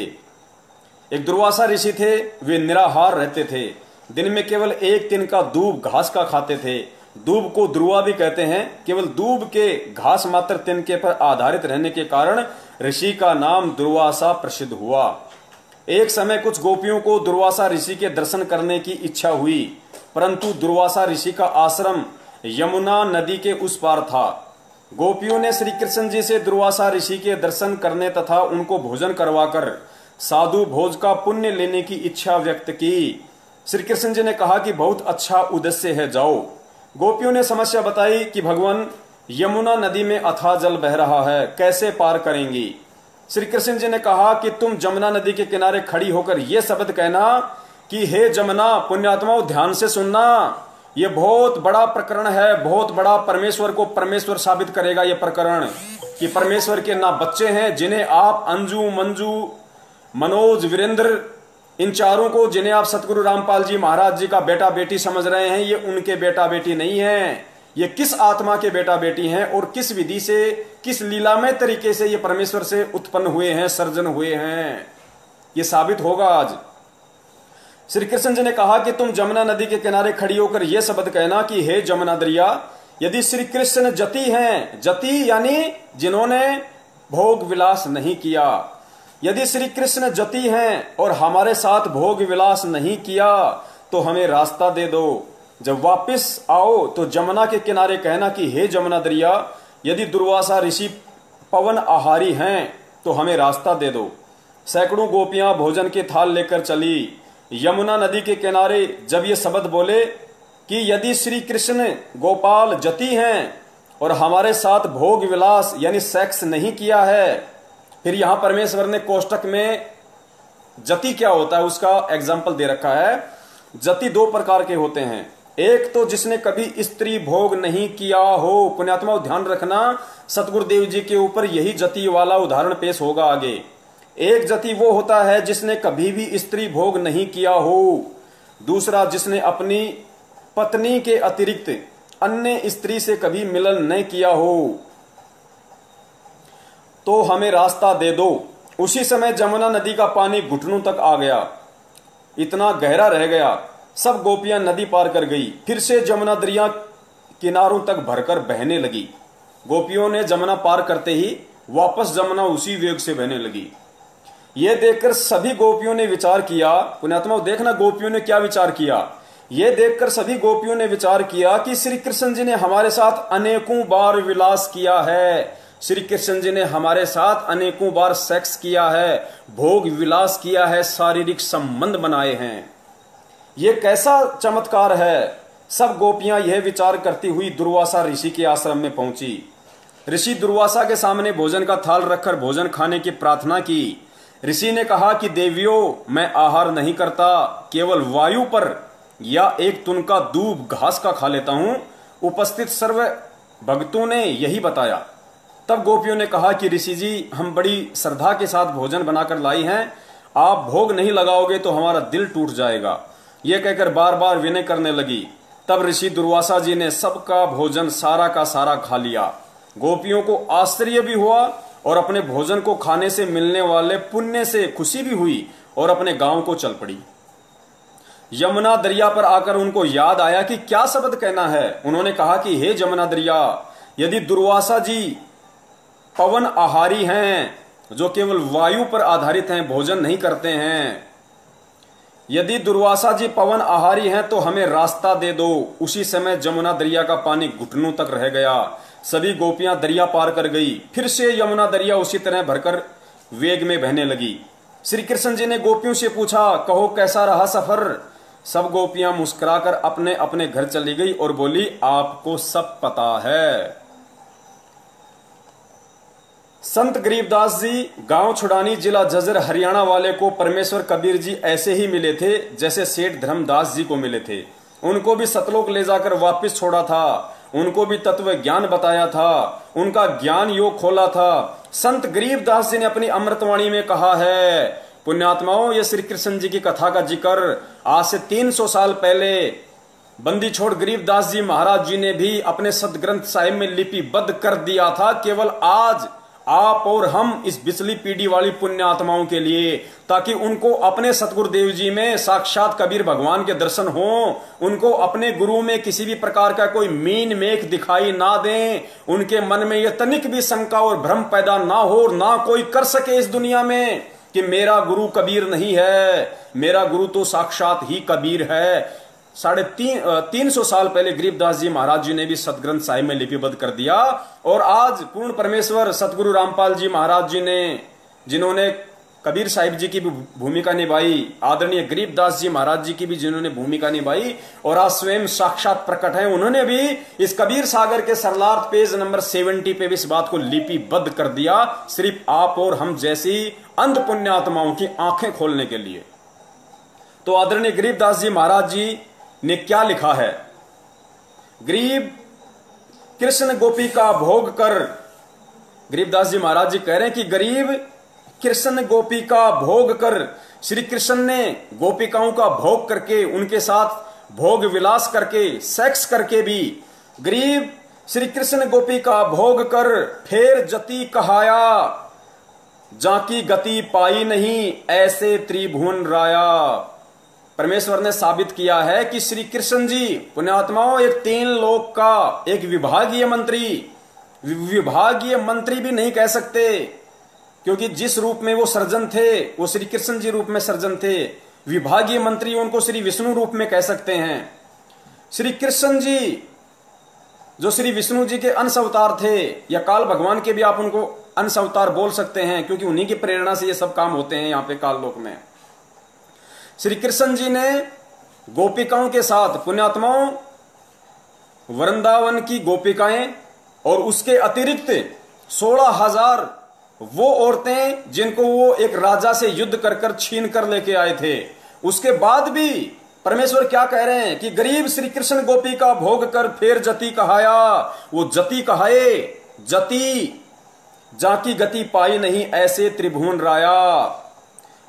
S1: एक दुर्वासा ऋषि थे, वे निराहार रहते थे, दिन में केवल 1 दिन का दूब घास का खाते थे। दूब को ध्रुवा भी कहते हैं। केवल दूब के घास मात्र तिनके पर आधारित रहने के कारण ऋषि का नाम दुर्वासा प्रसिद्ध हुआ। एक समय कुछ गोपियों को दुर्वासा ऋषि के दर्शन करने की इच्छा हुई, परंतु दुर्वासा ऋषि का आश्रम यमुना नदी के उस पार था। गोपियों ने श्री कृष्ण जी से दुर्वासा ऋषि के दर्शन करने तथा उनको भोजन करवाकर साधु भोज का पुण्य लेने की इच्छा व्यक्त की। श्री कृष्ण जी ने कहा कि बहुत अच्छा उद्देश्य है, जाओ। गोपियों ने समस्या बताई कि भगवान, यमुना नदी में अथाह जल बह रहा है, कैसे पार करेंगी। श्री कृष्ण जी ने कहा कि तुम जमुना नदी के किनारे खड़ी होकर यह शब्द कहना कि हे जमुना, पुण्यात्माओं ध्यान से सुनना, ये बहुत बड़ा प्रकरण है, बहुत बड़ा, परमेश्वर को परमेश्वर साबित करेगा ये प्रकरण, कि परमेश्वर के ना बच्चे हैं जिन्हें आप अंजू, मंजू, मनोज, वीरेंद्र, इन चारों को जिन्हें आप सतगुरु रामपाल जी महाराज जी का बेटा बेटी समझ रहे हैं, ये उनके बेटा बेटी नहीं है। ये किस आत्मा के बेटा बेटी हैं और किस विधि से, किस लीलामय तरीके से ये परमेश्वर से उत्पन्न हुए हैं, सर्जन हुए हैं, ये साबित होगा आज। श्री कृष्ण जी ने कहा कि तुम जमुना नदी के किनारे खड़ी होकर यह शब्द कहना कि हे जमुना दरिया, यदि श्री कृष्ण जति हैं, जति यानी जिन्होंने भोग विलास नहीं किया, यदि श्री कृष्ण जति हैं और हमारे साथ भोग विलास नहीं किया तो हमें रास्ता दे दो। जब वापस आओ तो जमुना के किनारे कहना कि हे जमुना दरिया, यदि दुर्वासा ऋषि पवन आहारी हैं तो हमें रास्ता दे दो। सैकड़ों गोपियां भोजन के थाल लेकर चली। यमुना नदी के किनारे जब ये शब्द बोले कि यदि श्री कृष्ण गोपाल जति हैं और हमारे साथ भोग विलास यानी सेक्स नहीं किया है, फिर यहां परमेश्वर ने कोष्टक में जति क्या होता है उसका एग्जाम्पल दे रखा है। जति 2 प्रकार के होते हैं, एक तो जिसने कभी स्त्री भोग नहीं किया हो, पुण्यात्मा ध्यान रखना, सतगुरुदेव जी के ऊपर यही जति वाला उदाहरण पेश होगा आगे। एक जति वो होता है जिसने कभी भी स्त्री भोग नहीं किया हो, दूसरा जिसने अपनी पत्नी के अतिरिक्त अन्य स्त्री से कभी मिलन नहीं किया हो, तो हमें रास्ता दे दो। उसी समय जमुना नदी का पानी घुटनों तक आ गया, इतना गहरा रह गया। सब गोपियां नदी पार कर गई। फिर से जमुना दरिया किनारों तक भरकर बहने लगी। गोपियों ने जमुना पार करते ही वापस जमुना उसी वेग से बहने लगी। यह देखकर सभी गोपियों ने विचार किया, पुण्यात्मा देखना गोपियों ने क्या विचार किया। यह देखकर सभी गोपियों ने विचार किया कि श्री कृष्ण जी ने हमारे साथ अनेकों बार विलास किया है, श्री कृष्ण जी ने हमारे साथ अनेकों बार सेक्स किया है, भोग विलास किया है, शारीरिक संबंध बनाए हैं। यह कैसा चमत्कार है। सब गोपियां यह विचार करती हुई दुर्वासा ऋषि के आश्रम में पहुंची। ऋषि दुर्वासा के सामने भोजन का थाल रखकर भोजन खाने की प्रार्थना की। ऋषि ने कहा कि देवियों, मैं आहार नहीं करता, केवल वायु पर या एक तुनका दूब घास का खा लेता हूं। उपस्थित सर्व भक्तों ने यही बताया। तब गोपियों ने कहा कि ऋषि जी, हम बड़ी श्रद्धा के साथ भोजन बनाकर लाई हैं, आप भोग नहीं लगाओगे तो हमारा दिल टूट जाएगा। यह कहकर बार बार विनय करने लगी। तब ऋषि दुर्वासा जी ने सबका भोजन सारा का सारा खा लिया। गोपियों को आश्चर्य भी हुआ और अपने भोजन को खाने से मिलने वाले पुण्य से खुशी भी हुई और अपने गांव को चल पड़ी। यमुना दरिया पर आकर उनको याद आया कि क्या शब्द कहना है। उन्होंने कहा कि हे जमुना दरिया, यदि दुर्वासा जी पवन आहारी हैं, जो केवल वायु पर आधारित हैं, भोजन नहीं करते हैं, यदि दुर्वासा जी पवन आहारी हैं तो हमें रास्ता दे दो। उसी समय जमुना दरिया का पानी घुटनों तक रह गया। सभी गोपियां दरिया पार कर गई। फिर से यमुना दरिया उसी तरह भरकर वेग में बहने लगी। श्री कृष्ण जी ने गोपियों से पूछा, कहो कैसा रहा सफर। सब गोपियां मुस्कुराकर अपने अपने घर चली गई और बोली, आपको सब पता है। संत गरीबदास जी गांव छुड़ानी जिला जजर हरियाणा वाले को परमेश्वर कबीर जी ऐसे ही मिले थे जैसे सेठ धर्मदास जी को मिले थे। उनको भी सतलोक ले जाकर वापस छोड़ा था, उनको भी तत्व ज्ञान बताया था, उनका ज्ञान योग खोला था। संत गरीबदास जी ने अपनी अमृतवाणी में कहा है, पुण्यात्माओं, ये श्री कृष्ण जी की कथा का जिक्र आज से 300 साल पहले बंदी छोड़ गरीबदास जी महाराज जी ने भी अपने सदग्रंथ साहिब में लिपिबद्ध कर दिया था। केवल आज आप और हम इस बिचली पीढ़ी वाली पुण्यात्माओं के लिए, ताकि उनको अपने सतगुरुदेव जी में साक्षात कबीर भगवान के दर्शन हो, उनको अपने गुरु में किसी भी प्रकार का कोई मीन मेख दिखाई ना दें, उनके मन में यह तनिक भी शंका और भ्रम पैदा ना हो, ना कोई कर सके इस दुनिया में कि मेरा गुरु कबीर नहीं है, मेरा गुरु तो साक्षात ही कबीर है। 350 साल पहले गरीबदास जी महाराज जी ने भी सतग्रंथ साहिब में लिपिबद्ध कर दिया। और आज पूर्ण परमेश्वर सतगुरु रामपाल जी महाराज जी ने, जिन्होंने कबीर साहिब जी की भी भूमिका निभाई, आदरणीय गरीबदास जी महाराज जी की भी जिन्होंने भूमिका निभाई, और आज स्वयं साक्षात प्रकट है, उन्होंने भी इस कबीर सागर के सरलार्थ पेज नंबर 70 पे भी इस बात को लिपिबद्ध कर दिया, सिर्फ आप और हम जैसी अंध पुण्यात्माओं की आंखें खोलने के लिए। तो आदरणीय गरीबदास जी महाराज जी ने क्या लिखा है? गरीब कृष्ण गोपी का भोग कर, गरीबदास जी महाराज जी कह रहे हैं कि गरीब कृष्ण गोपी का भोग कर, श्री कृष्ण ने गोपिकाओं का भोग करके, उनके साथ भोग विलास करके, सेक्स करके भी, गरीब श्री कृष्ण गोपी का भोग कर फेर जति कहाया, जाकी गति पाई नहीं ऐसे त्रिभुवन राया। परमेश्वर ने साबित किया है कि श्री कृष्ण जी पुण्यात्माओं एक 3 लोक का एक विभागीय मंत्री भी नहीं कह सकते, क्योंकि जिस रूप में वो सर्जन थे वो श्री कृष्ण जी रूप में सर्जन थे। विभागीय मंत्री उनको श्री विष्णु रूप में कह सकते हैं। श्री कृष्ण जी जो श्री विष्णु जी के अंश अवतार थे, या काल भगवान के भी आप उनको अंश अवतार बोल सकते हैं, क्योंकि उन्हीं की प्रेरणा से ये सब काम होते हैं यहाँ पे काल लोक में। श्री कृष्ण जी ने गोपिकाओं के साथ, पुण्यात्माओं, वृंदावन की गोपिकाएं और उसके अतिरिक्त 16,000 वो औरतें जिनको वो एक राजा से युद्ध कर कर छीन कर लेके आए थे, उसके बाद भी परमेश्वर क्या कह रहे हैं कि गरीब श्री कृष्ण गोपी का भोग कर फेर जति कहाया। वो जति कहाए, जति जाकी गति पाई नहीं ऐसे त्रिभुवन राया।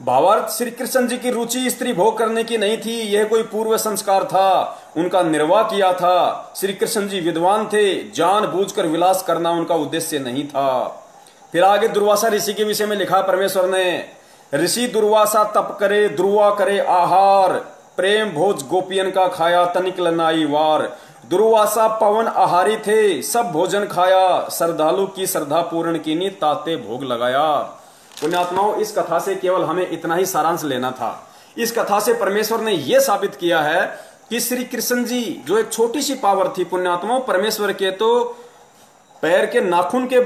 S1: भावार्थ, श्री कृष्ण जी की रुचि स्त्री भोग करने की नहीं थी, यह कोई पूर्व संस्कार था, उनका निर्वाह किया था। श्री कृष्ण जी विद्वान थे, जानबूझकर विलास करना उनका उद्देश्य नहीं था। फिर आगे दुर्वासा ऋषि के विषय में लिखा परमेश्वर ने, ऋषि दुर्वासा तप करे, दुर्वा करे आहार, प्रेम भोज गोपियन का खाया तनिक लनाई वार। दुर्वासा पवन आहारी थे, सब भोजन खाया, श्रद्धालु की श्रद्धा पूर्ण कीनी, ताते भोग लगाया। पुण्यात्माओं, इस कथा से केवल हमें इतना ही सारांश लेना था। इस कथा से परमेश्वर ने यह साबित किया है कि श्री कृष्ण जी जो एक छोटी सी पावर थी, पुण्यात्माओं, परमेश्वर के तो पैर के नाखून के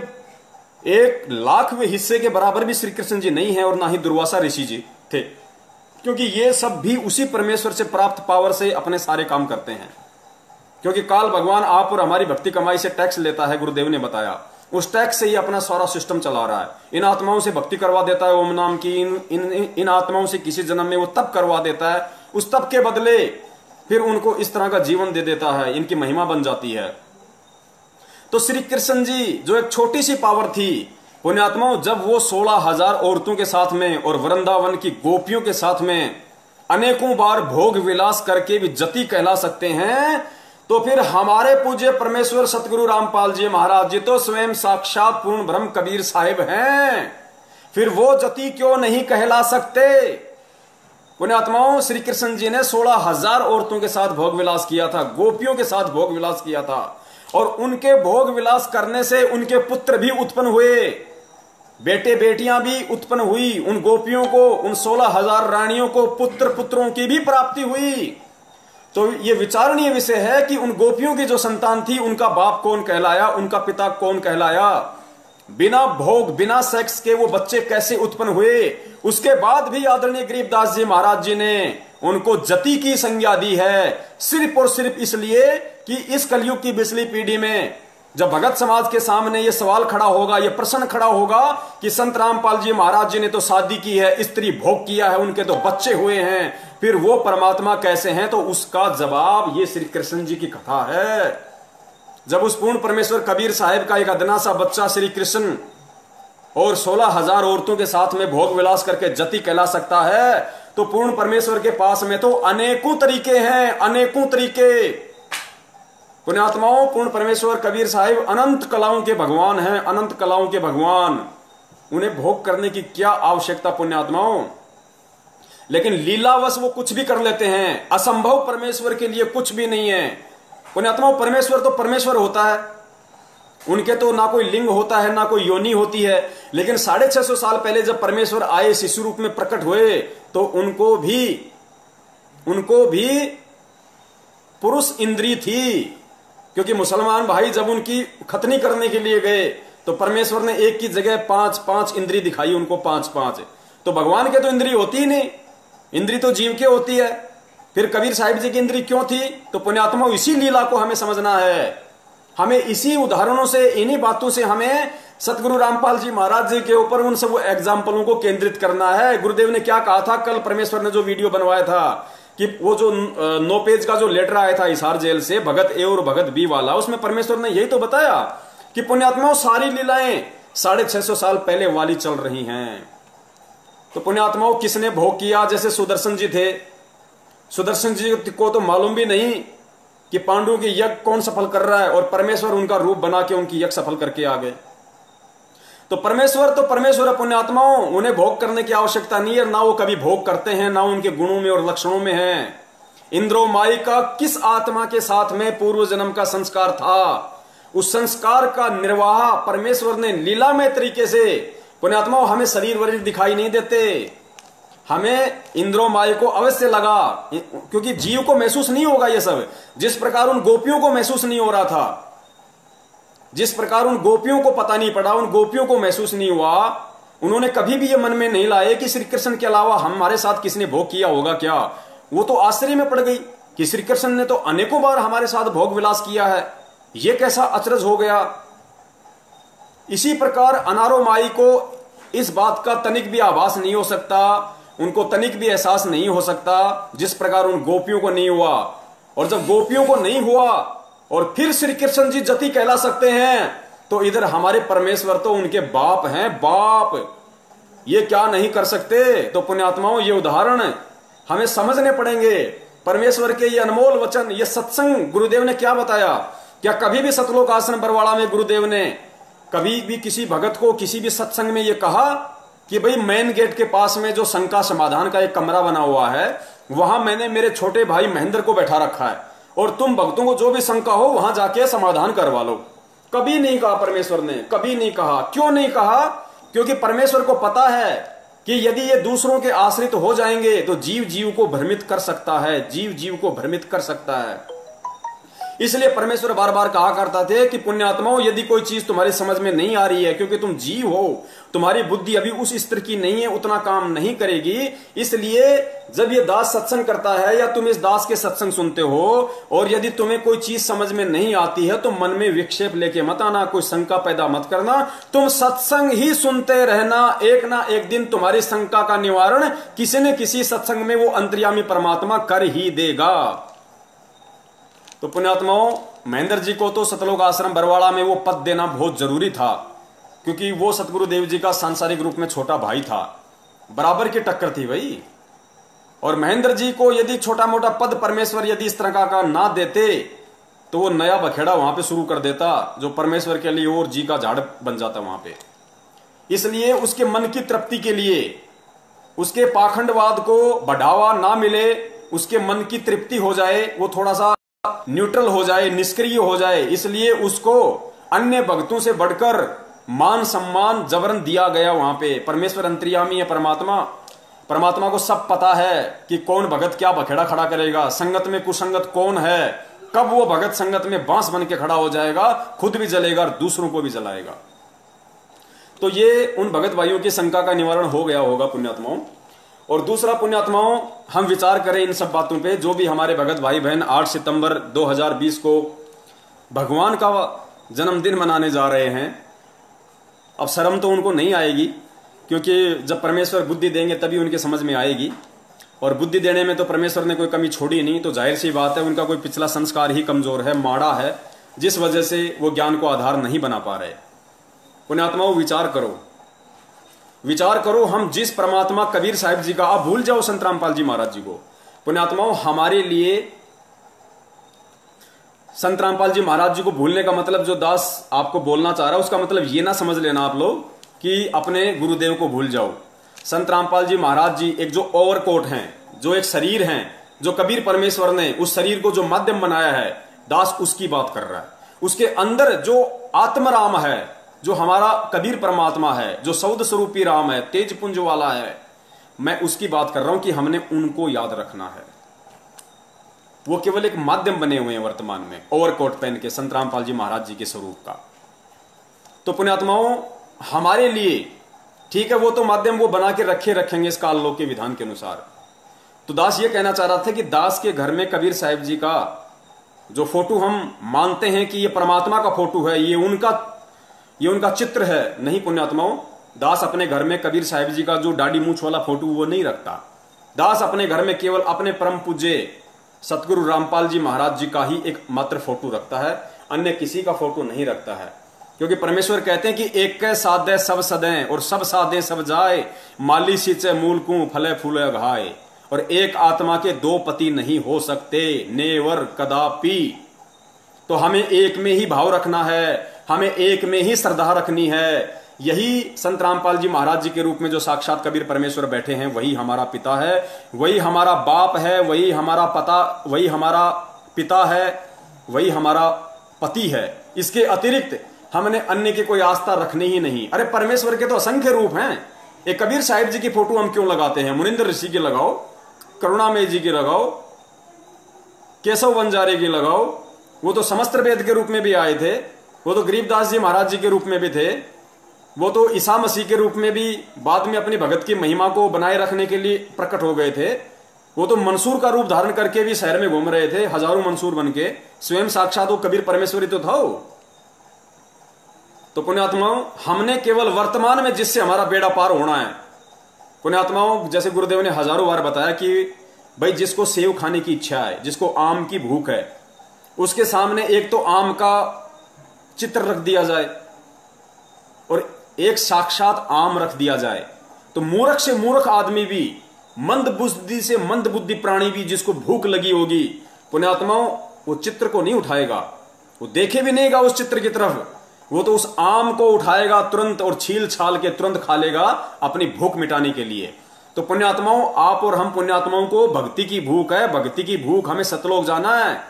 S1: 1,00,000वें हिस्से के बराबर भी श्री कृष्ण जी नहीं है, और ना ही दुर्वासा ऋषि जी थे, क्योंकि ये सब भी उसी परमेश्वर से प्राप्त पावर से अपने सारे काम करते हैं। क्योंकि काल भगवान आप और हमारी भक्ति कमाई से टैक्स लेता है, गुरुदेव ने बताया, उस टैक्स से ही अपना सारा सिस्टम चला रहा है। इन आत्माओं से भक्ति करवा देता है ओम नाम की, इन आत्माओं से किसी जन्म में वो तप करवा देता है, उस तप के बदले फिर उनको इस तरह का जीवन दे देता है, इनकी महिमा बन जाती है। तो श्री कृष्ण जी जो एक छोटी सी पावर थी, पुण्यात्माओं, जब वो 16,000 औरतों के साथ में और वृंदावन की गोपियों के साथ में अनेकों बार भोग विलास करके भी जति कहला सकते हैं, तो फिर हमारे पूज्य परमेश्वर सतगुरु रामपाल जी महाराज जी तो स्वयं साक्षात पूर्ण ब्रह्म कबीर साहिब हैं, फिर वो जति क्यों नहीं कहला सकते? पुण्यात्माओं, श्री कृष्ण जी ने 16,000 औरतों के साथ भोग विलास किया था, गोपियों के साथ भोग विलास किया था, और उनके भोग विलास करने से उनके पुत्र भी उत्पन्न हुए, बेटे बेटियां भी उत्पन्न हुई। उन गोपियों को, उन 16,000 रानियों को पुत्र पुत्रों की भी प्राप्ति हुई। तो ये विचारणीय विषय है कि उन गोपियों की जो संतान थी, उनका बाप कौन कहलाया, उनका पिता कौन कहलाया, बिना भोग बिना सेक्स के वो बच्चे कैसे उत्पन्न हुए। उसके बाद भी आदरणीय गरीबदास जी महाराज जी ने उनको जति की संज्ञा दी है, सिर्फ और सिर्फ इसलिए कि इस कलयुग की बिचली पीढ़ी में जब भगत समाज के सामने ये सवाल खड़ा होगा, ये प्रश्न खड़ा होगा कि संत रामपाल जी महाराज जी ने तो शादी की है, स्त्री भोग किया है, उनके तो बच्चे हुए हैं, फिर वो परमात्मा कैसे हैं, तो उसका जवाब ये श्री कृष्ण जी की कथा है। जब उस पूर्ण परमेश्वर कबीर साहिब का एक अदना सा बच्चा श्री कृष्ण और 16,000 औरतों के साथ में भोग विलास करके जति कहला सकता है, तो पूर्ण परमेश्वर के पास में तो अनेकों तरीके हैं, अनेकों तरीके। पुण्यात्माओं, पूर्ण परमेश्वर कबीर साहिब अनंत कलाओं के भगवान हैं, अनंत कलाओं के भगवान। उन्हें भोग करने की क्या आवश्यकता पुण्यात्माओं। लेकिन लीलावश वो कुछ भी कर लेते हैं, असंभव परमेश्वर के लिए कुछ भी नहीं है। पुण्यात्माओं, परमेश्वर तो परमेश्वर होता है, उनके तो ना कोई लिंग होता है, ना कोई योनि होती है। लेकिन 650 साल पहले जब परमेश्वर आए, शिशु रूप में प्रकट हुए, तो उनको भी पुरुष इंद्री थी। क्योंकि मुसलमान भाई जब उनकी खतनी करने के लिए गए, तो परमेश्वर ने एक की जगह 5-5 इंद्री दिखाई उनको, 5-5। तो भगवान के तो इंद्री होती ही नहीं, इंद्री तो जीव के होती है। फिर कबीर साहिब जी की इंद्री क्यों थी? तो पुण्यात्मा, इसी लीला को हमें समझना है। हमें इसी उदाहरणों से, इन्हीं बातों से हमें सतगुरु रामपाल जी महाराज जी के ऊपर उन सब एग्जाम्पलों को केंद्रित करना है। गुरुदेव ने क्या कहा था कल, परमेश्वर ने जो वीडियो बनवाया था कि वो जो 9 पेज का जो लेटर आया था हिसार जेल से, भगत ए और भगत बी वाला, उसमें परमेश्वर ने यही तो बताया कि पुण्यात्माओं सारी लीलाएं 650 साल पहले वाली चल रही हैं। तो पुण्यात्माओं, किसने भोग किया? जैसे सुदर्शन जी थे, सुदर्शन जी को तो मालूम भी नहीं कि पांडु की यज्ञ कौन सफल कर रहा है, और परमेश्वर उनका रूप बना के उनकी यज्ञ सफल करके आ गए। तो परमेश्वर है पुण्यात्माओं, उन्हें भोग करने की आवश्यकता नहीं है, ना वो कभी भोग करते हैं, ना उनके गुणों में और लक्षणों में है। इंद्रो माई का किस आत्मा के साथ में पूर्व जन्म का संस्कार था, उस संस्कार का निर्वाह परमेश्वर ने लीलामय तरीके से। पुण्यात्माओं, हमें शरीर वरीर दिखाई नहीं देते, हमें इंद्रो माई को अवश्य लगा, क्योंकि जीव को महसूस नहीं होगा ये सब। जिस प्रकार उन गोपियों को महसूस नहीं हो रहा था, जिस प्रकार उन गोपियों को पता नहीं पड़ा, उन गोपियों को महसूस नहीं हुआ, उन्होंने कभी भी ये मन में नहीं लाए कि श्री कृष्ण के अलावा हमारे साथ किसने भोग किया होगा क्या। वो तो आश्चर्य में पड़ गई कि श्री कृष्ण ने तो अनेकों बार हमारे साथ भोग विलास किया है, ये कैसा अचरज हो गया। इसी प्रकार अनारो माई को इस बात का तनिक भी आभास नहीं हो सकता, उनको तनिक भी एहसास नहीं हो सकता, जिस प्रकार उन गोपियों को नहीं हुआ। और जब गोपियों को नहीं हुआ और फिर श्री कृष्ण जी जति कहला सकते हैं, तो इधर हमारे परमेश्वर तो उनके बाप हैं, बाप, ये क्या नहीं कर सकते। तो पुण्यात्माओं, ये उदाहरण हमें समझने पड़ेंगे। परमेश्वर के ये अनमोल वचन, ये सत्संग गुरुदेव ने क्या बताया। क्या कभी भी सतलोक आश्रम बरवाड़ा में गुरुदेव ने कभी भी किसी भगत को किसी भी सत्संग में ये कहा कि भाई मेन गेट के पास में जो शंका समाधान का एक कमरा बना हुआ है, वहां मैंने मेरे छोटे भाई महेंद्र को बैठा रखा है, और तुम भक्तों को जो भी शंका हो वहां जाके समाधान करवा लो? कभी नहीं कहा परमेश्वर ने, कभी नहीं कहा। क्यों नहीं कहा? क्योंकि परमेश्वर को पता है कि यदि ये दूसरों के आश्रित हो जाएंगे तो जीव जीव को भ्रमित कर सकता है, जीव जीव को भ्रमित कर सकता है। इसलिए परमेश्वर बार बार कहा करता थे कि पुण्यात्माओं, यदि कोई चीज तुम्हारी समझ में नहीं आ रही है, क्योंकि तुम जीव हो, तुम्हारी बुद्धि अभी उस स्तर की नहीं है, उतना काम नहीं करेगी। इसलिए जब ये दास सत्संग करता है या तुम इस दास के सत्संग सुनते हो, और यदि तुम्हें कोई चीज समझ में नहीं आती है, तो मन में विक्षेप लेके मत आना, कोई शंका पैदा मत करना, तुम सत्संग ही सुनते रहना। एक ना एक दिन तुम्हारी शंका का निवारण किसी न किसी सत्संग में वो अंतर्यामी परमात्मा कर ही देगा। तो पुण्यात्माओं, महेंद्र जी को तो सतलोक आश्रम बरवाड़ा में वो पद देना बहुत जरूरी था, क्योंकि वो सतगुरुदेव जी का सांसारिक रूप में छोटा भाई था, बराबर की टक्कर थी भाई। और महेंद्र जी को यदि छोटा मोटा पद परमेश्वर यदि इस तरह का ना देते, तो वो नया बखेड़ा वहां पे शुरू कर देता, जो परमेश्वर के लिए और जी का झाड़ बन जाता वहां पे। इसलिए उसके मन की तृप्ति के लिए, उसके पाखंडवाद को बढ़ावा ना मिले, उसके मन की तृप्ति हो जाए, वो थोड़ा सा न्यूट्रल हो जाए, निष्क्रिय हो जाए, इसलिए उसको अन्य भक्तों से बढ़कर मान सम्मान जबरन दिया गया वहां पे। परमेश्वर अंतर्यामी है, परमात्मा को सब पता है कि कौन भगत क्या बखेड़ा खड़ा करेगा, संगत में कुसंगत कौन है, कब वो भगत संगत में बांस बन के खड़ा हो जाएगा, खुद भी जलेगा और दूसरों को भी जलाएगा। तो ये उन भगत भाइयों की शंका का निवारण हो गया होगा पुण्यात्माओं। और दूसरा पुण्यात्माओं, हम विचार करें इन सब बातों पे, जो भी हमारे भगत भाई बहन 8 सितंबर 2020 को भगवान का जन्मदिन मनाने जा रहे हैं। अब शर्म तो उनको नहीं आएगी, क्योंकि जब परमेश्वर बुद्धि देंगे तभी उनके समझ में आएगी, और बुद्धि देने में तो परमेश्वर ने कोई कमी छोड़ी नहीं। तो जाहिर सी बात है उनका कोई पिछला संस्कार ही कमजोर है, माड़ा है, जिस वजह से वो ज्ञान को आधार नहीं बना पा रहे। पुण्यात्माओं, विचार करो, विचार करो। हम जिस परमात्मा कबीर साहिब जी का, आप भूल जाओ संत रामपाल जी महाराज जी को। पुण्यात्माओं, हमारे लिए संत रामपाल जी महाराज जी को भूलने का मतलब, जो दास आपको बोलना चाह रहा है, उसका मतलब ये ना समझ लेना आप लोग कि अपने गुरुदेव को भूल जाओ। संत रामपाल जी महाराज जी एक जो ओवरकोट हैं, जो एक शरीर हैं, जो कबीर परमेश्वर ने उस शरीर को जो माध्यम बनाया है, दास उसकी बात कर रहा है। उसके अंदर जो आत्मराम है, जो हमारा कबीर परमात्मा है, जो सौद स्वरूपी राम है, तेज पुंज वाला है, मैं उसकी बात कर रहा हूं कि हमने उनको याद रखना है। वो केवल एक माध्यम बने हुए हैं वर्तमान में, ओवरकोट पहन के संत रामपाल जी महाराज जी के स्वरूप का। तो पुण्यात्माओं, हमारे लिए ठीक है, वो तो माध्यम वो बना के रखेंगे इस काल लोक के विधान के अनुसार। तो दास ये कहना चाह रहा था कि दास के घर में कबीर साहिब जी का जो फोटो हम मानते हैं कि ये परमात्मा का फोटो है, ये उनका चित्र है, नहीं पुण्यात्माओं। दास अपने घर में कबीर साहिब जी का जो दाढ़ी मूछ वाला फोटो वो नहीं रखता। दास अपने घर में केवल अपने परम पूज्य सतगुरु रामपाल जी महाराज जी का ही एक मात्र फोटो रखता है, अन्य किसी का फोटो नहीं रखता है। क्योंकि परमेश्वर कहते हैं कि एक कै साधे सब सदें और सब साधे सब जाए, माली सींचे मूल को फले फूले घाए। और एक आत्मा के दो पति नहीं हो सकते, नेवर कदापि। तो हमें एक में ही भाव रखना है, हमें एक में ही श्रद्धा रखनी है। यही संत रामपाल जी महाराज जी के रूप में जो साक्षात कबीर परमेश्वर बैठे हैं, वही हमारा पिता है, वही हमारा बाप है, वही हमारा पिता है, वही हमारा पति है। इसके अतिरिक्त हमने अन्य की कोई आस्था रखनी ही नहीं। अरे परमेश्वर के तो असंख्य रूप हैं। एक कबीर साहिब जी की फोटो हम क्यों लगाते हैं? मुनिंद्र ऋषि की लगाओ, करुणामय जी की लगाओ, केशव बंजारे की लगाओ, वो तो समस्त वेद के रूप में भी आए थे, वो तो गरीबदास जी महाराज जी के रूप में भी थे, वो तो ईसा मसीह के रूप में भी बाद में अपनी भगत की महिमा को बनाए रखने के लिए प्रकट हो गए थे। वो तो मंसूर का रूप धारण करके भी शहर में घूम रहे थे, हजारों मंसूर बनके। स्वयं साक्षात वो कबीर परमेश्वरी तो था। तो पुण्यात्माओं, हमने केवल वर्तमान में जिससे हमारा बेड़ा पार होना है। पुण्यात्माओं, जैसे गुरुदेव ने हजारों बार बताया कि भाई जिसको सेव खाने की इच्छा है, जिसको आम की भूख है, उसके सामने एक तो आम का चित्र रख दिया जाए और एक साक्षात आम रख दिया जाए, तो मूर्ख से मूर्ख आदमी भी, मंद बुद्धि से मंद बुद्धि प्राणी भी, जिसको भूख लगी होगी, पुण्यात्माओं, वो चित्र को नहीं उठाएगा, वो देखे भी नहींगा उस चित्र की तरफ। वो तो उस आम को उठाएगा तुरंत और छील छाल के तुरंत खा लेगा अपनी भूख मिटाने के लिए। तो पुण्यात्माओं, आप और हम पुण्यात्माओं को भक्ति की भूख है, भक्ति की भूख, हमें सतलोक जाना है।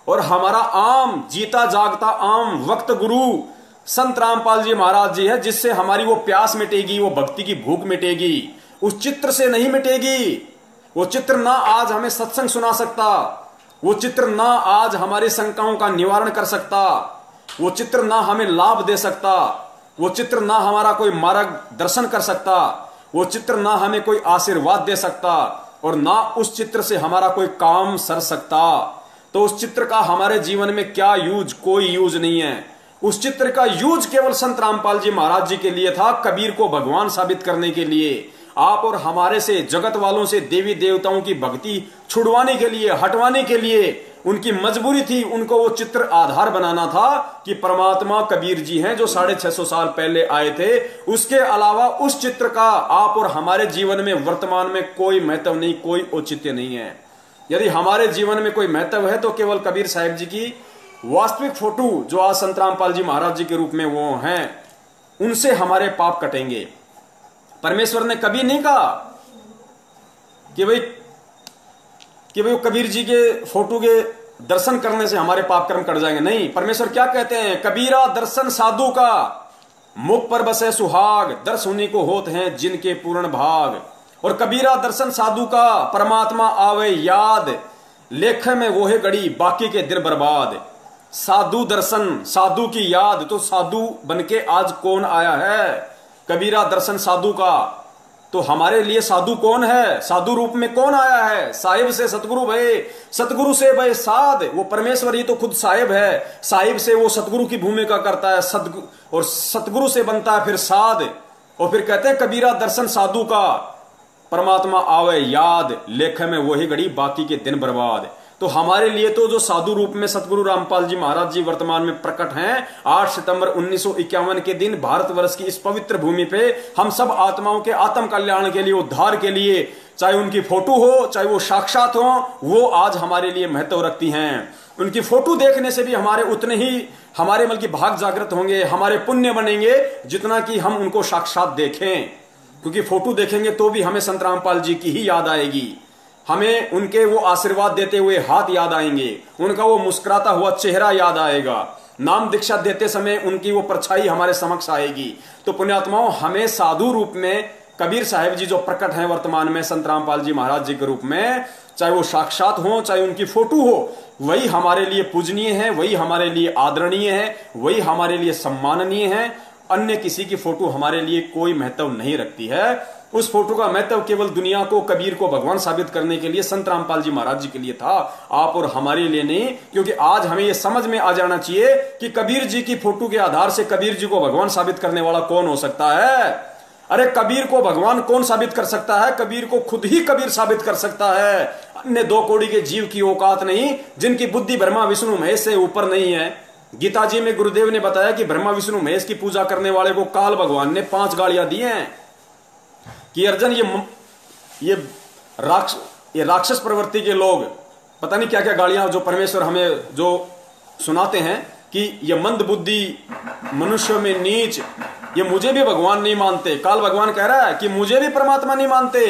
S1: और हमारा आम, जीता जागता आम वक्त गुरु संत रामपाल जी महाराज जी है, जिससे हमारी वो प्यास मिटेगी, वो भक्ति की भूख मिटेगी, उस चित्र से नहीं मिटेगी। वो चित्र ना आज हमें सत्संग सुना सकता, वो चित्र ना आज हमारी शंकाओं का निवारण कर सकता, वो चित्र ना हमें लाभ दे सकता, वो चित्र ना हमारा कोई मार्ग दर्शन कर सकता, वो चित्र ना हमें कोई आशीर्वाद दे सकता, और ना उस चित्र से हमारा कोई काम सर सकता। तो उस चित्र का हमारे जीवन में क्या यूज? कोई यूज नहीं है। उस चित्र का यूज केवल संत रामपाल जी महाराज जी के लिए था, कबीर को भगवान साबित करने के लिए, आप और हमारे से, जगत वालों से देवी देवताओं की भक्ति छुड़वाने के लिए, हटवाने के लिए। उनकी मजबूरी थी, उनको वो चित्र आधार बनाना था कि परमात्मा कबीर जी हैं जो 650 साल पहले आए थे। उसके अलावा उस चित्र का आप और हमारे जीवन में वर्तमान में कोई महत्व नहीं, कोई औचित्य नहीं है। यदि हमारे जीवन में कोई महत्व है तो केवल कबीर साहिब जी की वास्तविक फोटो जो आज संत रामपाल जी महाराज जी के रूप में वो हैं, उनसे हमारे पाप कटेंगे। परमेश्वर ने कभी नहीं कहा कि भाई कबीर जी के फोटो के दर्शन करने से हमारे पाप कर्म कट जाएंगे। नहीं, परमेश्वर क्या कहते हैं? कबीरा दर्शन साधु का, मुख पर बसे सुहाग, दर्श उन्हीं को होते हैं जिनके पूर्ण भाग। और कबीरा दर्शन साधु का, परमात्मा आवे याद, लेखे में वो है गड़ी, बाकी के दिल बर्बाद। साधु दर्शन, साधु की याद, तो साधु बनके आज कौन आया है? कबीरा दर्शन साधु का, तो हमारे लिए साधु कौन है? साधु रूप में कौन आया है? साहिब से सतगुरु भय, सतगुरु से भय साध। वो परमेश्वर ही तो खुद साहिब है। साहिब से वो सतगुरु की भूमिका करता है, और सतगुरु से बनता है फिर साध। और फिर कहते हैं कबीरा दर्शन साधु का, परमात्मा आवे याद, लेखे में वही घड़ी बाकी के दिन बर्बाद। तो हमारे लिए तो जो साधु रूप में सतगुरु रामपाल जी महाराज जी वर्तमान में प्रकट हैं, 8 सितंबर 1951 के दिन भारतवर्ष की इस पवित्र भूमि पे हम सब आत्माओं के आत्म कल्याण के लिए, उद्धार के लिए, चाहे उनकी फोटो हो चाहे वो साक्षात हो, वो आज हमारे लिए महत्व रखती हैं। उनकी फोटो देखने से भी हमारे उतने ही हमारे बल्कि भाग जागृत होंगे, हमारे पुण्य बनेंगे, जितना कि हम उनको साक्षात देखें। क्योंकि फोटो देखेंगे तो भी हमें संत रामपाल जी की ही याद आएगी, हमें उनके वो आशीर्वाद देते हुए हाथ याद आएंगे, उनका वो मुस्कुराता हुआ चेहरा याद आएगा, नाम दीक्षा देते समय उनकी वो परछाई हमारे समक्ष आएगी। तो पुण्यात्माओं, हमें साधु रूप में कबीर साहिब जी जो प्रकट हैं वर्तमान में संत रामपाल जी महाराज जी के रूप में, चाहे वो साक्षात हो चाहे उनकी फोटो हो, वही हमारे लिए पूजनीय है, वही हमारे लिए आदरणीय है, वही हमारे लिए सम्माननीय है। अन्य किसी की फोटो हमारे लिए कोई महत्व नहीं रखती है। उस फोटो का महत्व केवल दुनिया को, कबीर को भगवान साबित करने के लिए संत रामपाल जी महाराज जी के लिए था, आप और हमारे लिए नहीं। क्योंकि आज हमें यह समझ में आ जाना चाहिए कि कबीर जी की फोटो के आधार से कबीर जी को भगवान साबित करने वाला कौन हो सकता है? अरे कबीर को भगवान कौन साबित कर सकता है? कबीर को खुद ही कबीर साबित कर सकता है। अन्य 2 कौड़ी के जीव की औकात नहीं, जिनकी बुद्धि ब्रह्मा विष्णु महेश से ऊपर नहीं है। गीता जी में गुरुदेव ने बताया कि ब्रह्मा विष्णु महेश की पूजा करने वाले को काल भगवान ने 5 गालियां दी हैं कि अर्जुन ये राक्षस प्रवृत्ति के लोग पता नहीं क्या क्या गालियां जो परमेश्वर हमें जो सुनाते हैं कि ये मंद बुद्धि, मनुष्य में नीच, ये मुझे भी भगवान नहीं मानते। काल भगवान कह रहा है कि मुझे भी परमात्मा नहीं मानते।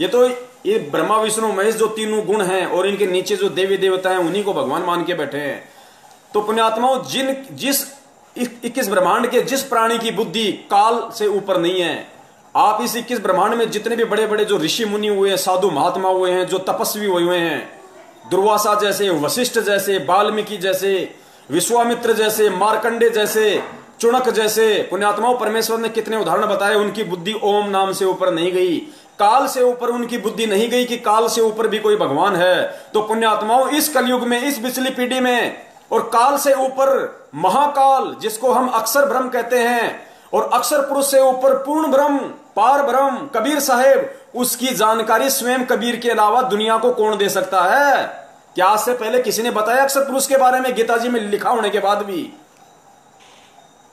S1: ये ब्रह्मा विष्णु महेश जो तीनों गुण हैं और इनके नीचे जो देवी देवता हैं, उन्हीं को भगवान मान के बैठे हैं। तो पुण्यात्माओं, जिस 21 ब्रह्मांड के जिस प्राणी की बुद्धि काल से ऊपर नहीं है, आप इस 21 ब्रह्मांड में जितने भी बड़े बड़े जो ऋषि मुनि हुए हैं, साधु महात्मा हुए हैं, जो तपस्वी हुए हैं, दुर्वासा जैसे, वशिष्ठ जैसे, वाल्मीकि जैसे, विश्वामित्र जैसे, मार्कंडे जैसे, चुणक जैसे पुण्यात्माओं, परमेश्वर ने कितने उदाहरण बताए। उनकी बुद्धि ओम नाम से ऊपर नहीं गई, काल से ऊपर उनकी बुद्धि नहीं गई कि काल से ऊपर भी कोई भगवान है। तो पुण्यात्माओं, इस कलयुग में, इस पिछली पीढ़ी में, और काल से ऊपर महाकाल जिसको हम अक्षर ब्रह्म कहते हैं, और अक्षर पुरुष से ऊपर पूर्ण ब्रह्म, पार ब्रह्म कबीर साहेब, उसकी जानकारी स्वयं कबीर के अलावा दुनिया को कौन दे सकता है? क्या आज से पहले किसी ने बताया अक्षर पुरुष के बारे में, गीता जी में लिखा होने के बाद भी?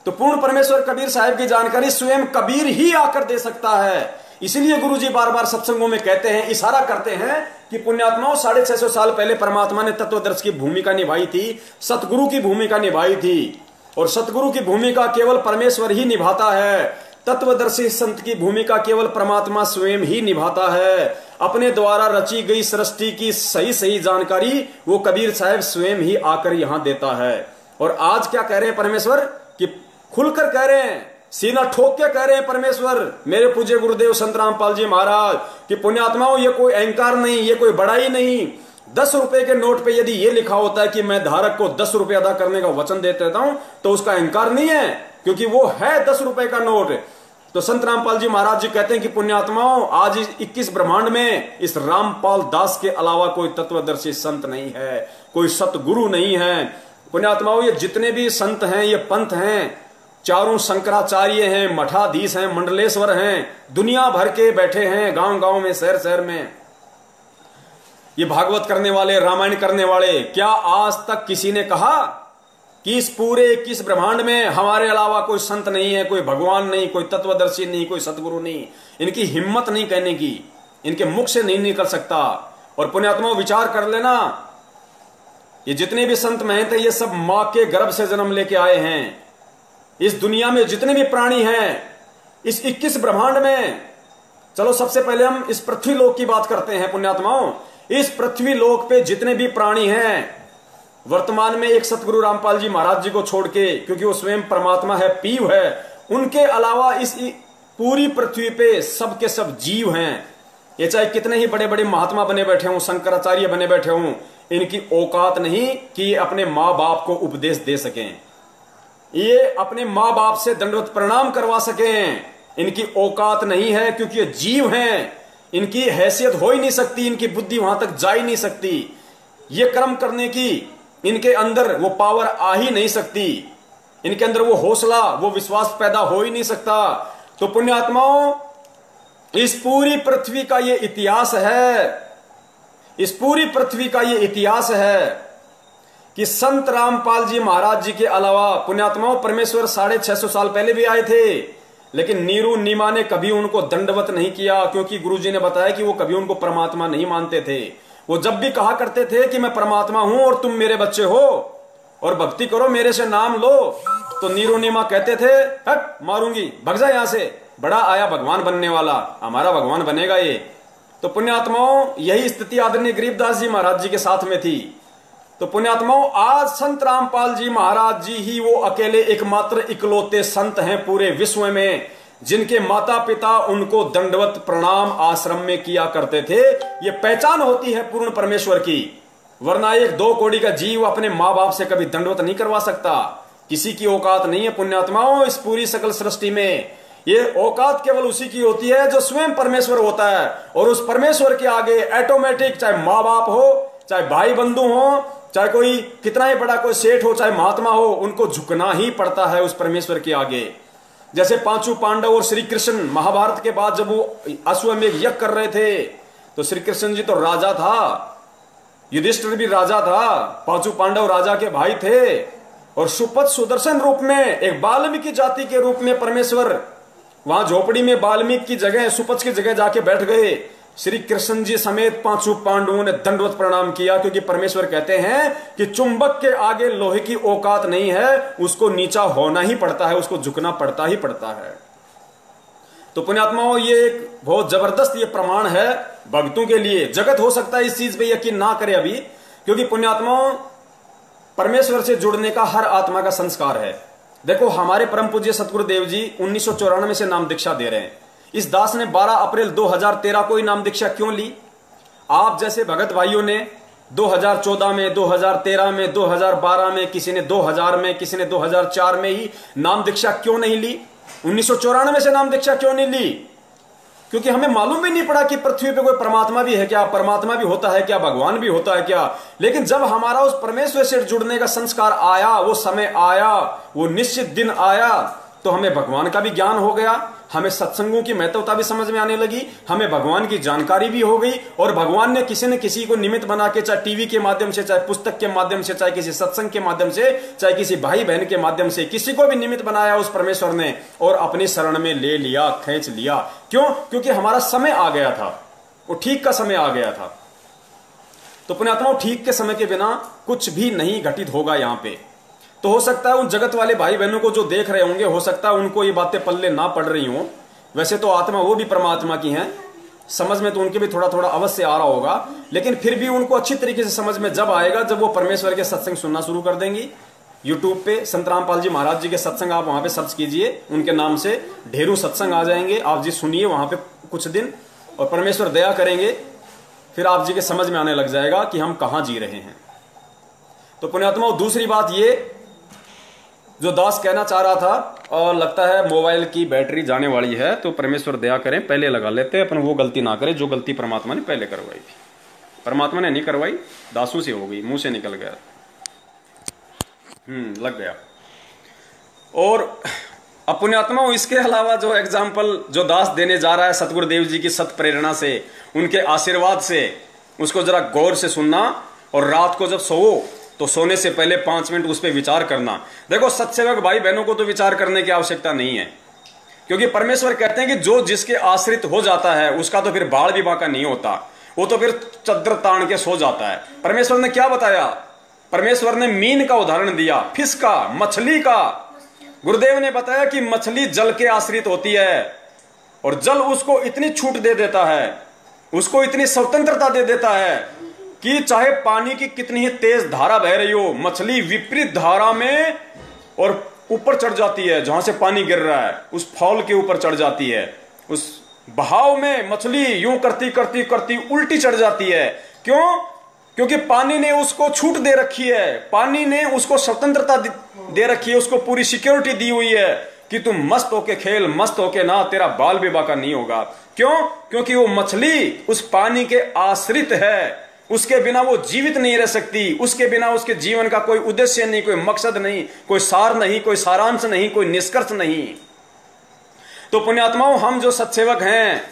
S1: तो पूर्ण परमेश्वर कबीर साहिब की जानकारी स्वयं कबीर ही आकर दे सकता है। इसलिए गुरुजी बार बार सत्संगों में कहते हैं, इशारा करते हैं कि पुण्यात्माओं, 650 साल पहले परमात्मा ने तत्वदर्शी की भूमिका निभाई थी, सतगुरु की भूमिका निभाई थी, और सतगुरु की भूमिका केवल परमेश्वर ही निभाता है। तत्वदर्शी संत की भूमिका केवल परमात्मा स्वयं ही निभाता है। अपने द्वारा रची गई सृष्टि की सही सही जानकारी वो कबीर साहब स्वयं ही आकर यहां देता है। और आज क्या कह रहे हैं परमेश्वर कि खुलकर कह रहे हैं, सीना ठोक के कह रहे हैं परमेश्वर, मेरे पूज्य गुरुदेव संत रामपाल जी महाराज कि पुण्यात्माओं, ये कोई अहंकार नहीं, ये कोई बड़ाई नहीं। 10 रुपए के नोट पे यदि ये लिखा होता है कि मैं धारक को 10 रुपए अदा करने का वचन देता हूं, तो उसका अहंकार नहीं है, क्योंकि वो है 10 रुपए का नोट। तो संत रामपाल जी महाराज जी कहते हैं कि पुण्यात्माओं, आज इस 21 ब्रह्मांड में इस रामपाल दास के अलावा कोई तत्वदर्शी संत नहीं है, कोई सतगुरु नहीं है। पुण्यात्माओं, ये जितने भी संत हैं, ये पंथ हैं, चारों शंकराचार्य हैं, मठाधीश हैं, मंडलेश्वर हैं, दुनिया भर के बैठे हैं, गांव गांव में, शहर शहर में, ये भागवत करने वाले, रामायण करने वाले। क्या आज तक किसी ने कहा कि इस पूरे 21 ब्रह्मांड में हमारे अलावा कोई संत नहीं है, कोई भगवान नहीं, कोई तत्वदर्शी नहीं, कोई सतगुरु नहीं? इनकी हिम्मत नहीं कहने की, इनके मुख से नहीं निकल सकता। और पुण्यात्माओं, विचार कर लेना, ये जितने भी संत महंत हैं, ये सब मां के गर्भ से जन्म लेके आए हैं। इस दुनिया में जितने भी प्राणी हैं, इस 21 ब्रह्मांड में, चलो सबसे पहले हम इस पृथ्वी लोक की बात करते हैं। पुण्यात्माओं, इस पृथ्वी लोक पे जितने भी प्राणी हैं, वर्तमान में एक सतगुरु रामपाल जी महाराज जी को छोड़ के, क्योंकि वो स्वयं परमात्मा है, पीव है, उनके अलावा इस पूरी पृथ्वी पे सब के सब जीव हैं। ये चाहे कितने ही बड़े बड़े महात्मा बने बैठे हों, शंकराचार्य बने बैठे हों, इनकी औकात नहीं कि ये अपने माँ बाप को उपदेश दे सकें, ये अपने माँ बाप से दंडवत प्रणाम करवा सकें, इनकी औकात नहीं है, क्योंकि ये जीव हैं, इनकी हैसियत हो ही नहीं सकती, इनकी बुद्धि वहां तक जा ही नहीं सकती, ये कर्म करने की इनके अंदर वो पावर आ ही नहीं सकती, इनके अंदर वो हौसला, वो विश्वास पैदा हो ही नहीं सकता। तो पुण्यात्माओं, इस पूरी पृथ्वी का ये इतिहास है, इस पूरी पृथ्वी का ये इतिहास है कि संत रामपाल जी महाराज जी के अलावा पुण्यात्माओं परमेश्वर 650 साल पहले भी आए थे, लेकिन नीरू नीमा ने कभी उनको दंडवत नहीं किया, क्योंकि गुरुजी ने बताया कि वो कभी उनको परमात्मा नहीं मानते थे। वो जब भी कहा करते थे कि मैं परमात्मा हूं और तुम मेरे बच्चे हो और भक्ति करो, मेरे से नाम लो, तो नीरू नीमा कहते थे हट मारूंगी, भग जा यहां से, बड़ा आया भगवान बनने वाला, हमारा भगवान बनेगा ये। तो पुण्यात्माओं, यही स्थिति आदरणीय गरीबदास जी महाराज जी के साथ में थी। तो पुण्यात्माओं, आज संत रामपाल जी महाराज जी ही वो अकेले एकमात्र इकलौते संत हैं पूरे विश्व में जिनके माता पिता उनको दंडवत प्रणाम आश्रम में किया करते थे। ये पहचान होती है पूर्ण परमेश्वर की, वरना एक 2 कौड़ी का जीव अपने मां बाप से कभी दंडवत नहीं करवा सकता। किसी की औकात नहीं है पुण्यात्माओं इस पूरी सकल सृष्टि में। ये औकात केवल उसी की होती है जो स्वयं परमेश्वर होता है, और उस परमेश्वर के आगे ऑटोमेटिक, चाहे माँ बाप हो, चाहे भाई बंधु हो, चाहे कोई कितना ही बड़ा कोई सेठ हो, चाहे महात्मा हो, उनको झुकना ही पड़ता है उस परमेश्वर के आगे। जैसे 5 पांडव और श्री कृष्ण महाभारत के बाद जब वो अश्वमेध यज्ञ कर रहे थे, तो श्री कृष्ण जी तो राजा था, युधिष्ठिर भी राजा था, 5 पांडव राजा के भाई थे, और सुपथ सुदर्शन रूप में एक वाल्मीकि जाति के रूप में परमेश्वर वहां झोपड़ी में वाल्मीकि की जगह, सुपथ की जगह जाके बैठ गए। श्री कृष्ण जी समेत 5 पांडवों ने दंडवत प्रणाम किया, क्योंकि परमेश्वर कहते हैं कि चुंबक के आगे लोहे की औकात नहीं है, उसको नीचा होना ही पड़ता है, उसको झुकना पड़ता ही पड़ता है। तो पुण्यात्माओं, ये एक बहुत जबरदस्त ये प्रमाण है भक्तों के लिए। जगत हो सकता है इस चीज पे यकीन ना करे अभी, क्योंकि पुण्यात्माओं परमेश्वर से जुड़ने का हर आत्मा का संस्कार है। देखो, हमारे परम पूज्य सतगुरुदेव जी 1994 से नाम दीक्षा दे रहे हैं। इस दास ने 12 अप्रैल 2013 को ही नाम दीक्षा क्यों ली? आप जैसे भगत भाइयों ने 2014 में, 2013 में, 2012 में, किसी ने 2000 में, किसी ने 2004 में ही नाम दीक्षा क्यों नहीं ली? 1994 से नाम दीक्षा क्यों नहीं ली? क्योंकि हमें मालूम भी नहीं पड़ा कि पृथ्वी पे कोई परमात्मा भी है क्या, परमात्मा भी होता है क्या, भगवान भी होता है क्या। लेकिन जब हमारा उस परमेश्वर से जुड़ने का संस्कार आया, वो समय आया, वो निश्चित दिन आया, तो हमें भगवान का भी ज्ञान हो गया, हमें सत्संगों की महत्वता भी समझ में आने लगी, हमें भगवान की जानकारी भी हो गई, और भगवान ने किसी न किसी को निमित्त बना के, चाहे टीवी के माध्यम से, चाहे पुस्तक के माध्यम से, चाहे किसी सत्संग के माध्यम से, चाहे किसी भाई बहन के माध्यम से, किसी को भी निमित्त बनाया उस परमेश्वर ने, और अपनी शरण में ले लिया, खींच लिया। क्यों? क्योंकि हमारा समय आ गया था, वो ठीक का समय आ गया था। तो पुण्यात्माओं, ठीक के समय के बिना कुछ भी नहीं घटित होगा यहां पे। तो हो सकता है उन जगत वाले भाई बहनों को जो देख रहे होंगे, हो सकता है उनको ये बातें पल्ले ना पड़ रही हो। वैसे तो आत्मा वो भी परमात्मा की हैं, समझ में तो उनके भी थोड़ा थोड़ा अवश्य आ रहा होगा, लेकिन फिर भी उनको अच्छी तरीके से समझ में जब आएगा जब वो परमेश्वर के सत्संग सुनना शुरू कर देंगी। यूट्यूब पे संत रामपाल जी महाराज जी के सत्संग आप वहां पे सर्च कीजिए, उनके नाम से ढेरों सत्संग आ जाएंगे। आप जी सुनिए वहां पे कुछ दिन, और परमेश्वर दया करेंगे, फिर आप जी के समझ में आने लग जाएगा कि हम कहां जी रहे हैं। तो पुण्यात्माओं, दूसरी बात ये जो दास कहना चाह रहा था, और लगता है मोबाइल की बैटरी जाने वाली है, तो परमेश्वर दया करें, पहले लगा लेते हैं, अपन वो गलती ना करें जो गलती परमात्मा ने पहले करवाई थी। परमात्मा ने नहीं करवाई, दासों से हो गई, मुंह से निकल गया, लग गया। और पुण्यात्माओं, इसके अलावा जो एग्जाम्पल जो दास देने जा रहा है सतगुरुदेव जी की सत प्रेरणा से, उनके आशीर्वाद से, उसको जरा गौर से सुनना, और रात को जब सोओ तो सोने से पहले 5 मिनट उस पर विचार करना। देखो, सत्सेवक भाई बहनों को तो विचार करने की आवश्यकता नहीं है, क्योंकि परमेश्वर कहते हैं कि जो जिसके आश्रित हो जाता है उसका तो फिर बाल भी बाका नहीं होता, वो तो फिर चद्दर तान के सो जाता है। परमेश्वर ने क्या बताया? परमेश्वर ने मीन का उदाहरण दिया, फिश का, मछली का। गुरुदेव ने बताया कि मछली जल के आश्रित होती है, और जल उसको इतनी छूट दे देता है, उसको इतनी स्वतंत्रता दे देता है कि चाहे पानी की कितनी ही तेज धारा बह रही हो, मछली विपरीत धारा में और ऊपर चढ़ जाती है, जहां से पानी गिर रहा है उस फॉल के ऊपर चढ़ जाती है। उस बहाव में मछली यूं करती करती करती उल्टी चढ़ जाती है। क्यों? क्योंकि पानी ने उसको छूट दे रखी है, पानी ने उसको स्वतंत्रता दे रखी है, उसको पूरी सिक्योरिटी दी हुई है कि तुम मस्त होके खेल, मस्त होके ना, तेरा बाल भी बाका नहीं होगा। क्यों? क्योंकि वो मछली उस पानी के आश्रित है, उसके बिना वो जीवित नहीं रह सकती, उसके बिना उसके जीवन का कोई उद्देश्य नहीं, कोई मकसद नहीं, कोई सार नहीं, कोई सारांश नहीं, कोई निष्कर्ष नहीं। तो पुण्यात्माओं, हम जो सत्सेवक हैं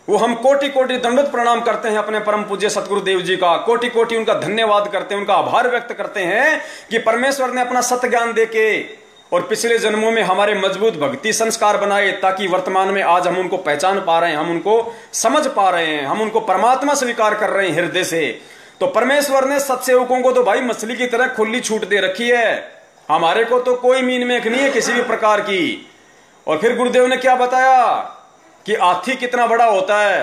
S1: वो हम कोटि कोटि दंडवत प्रणाम करते हैं अपने परम पूज्य सतगुरु देव जी का, कोटि कोटि उनका धन्यवाद करते हैं, उनका आभार व्यक्त करते हैं कि परमेश्वर ने अपना सत्य ज्ञान देके और पिछले जन्मों में हमारे मजबूत भक्ति संस्कार बनाए, ताकि वर्तमान में आज हम उनको पहचान पा रहे हैं, हम उनको समझ पा रहे हैं, हम उनको परमात्मा स्वीकार कर रहे हैं हृदय से। तो परमेश्वर ने सत्सेवकों को तो भाई मछली की तरह खुली छूट दे रखी है, हमारे को तो कोई मीन मेख नहीं है किसी भी प्रकार की। और फिर गुरुदेव ने क्या बताया कि हाथी कितना बड़ा होता है,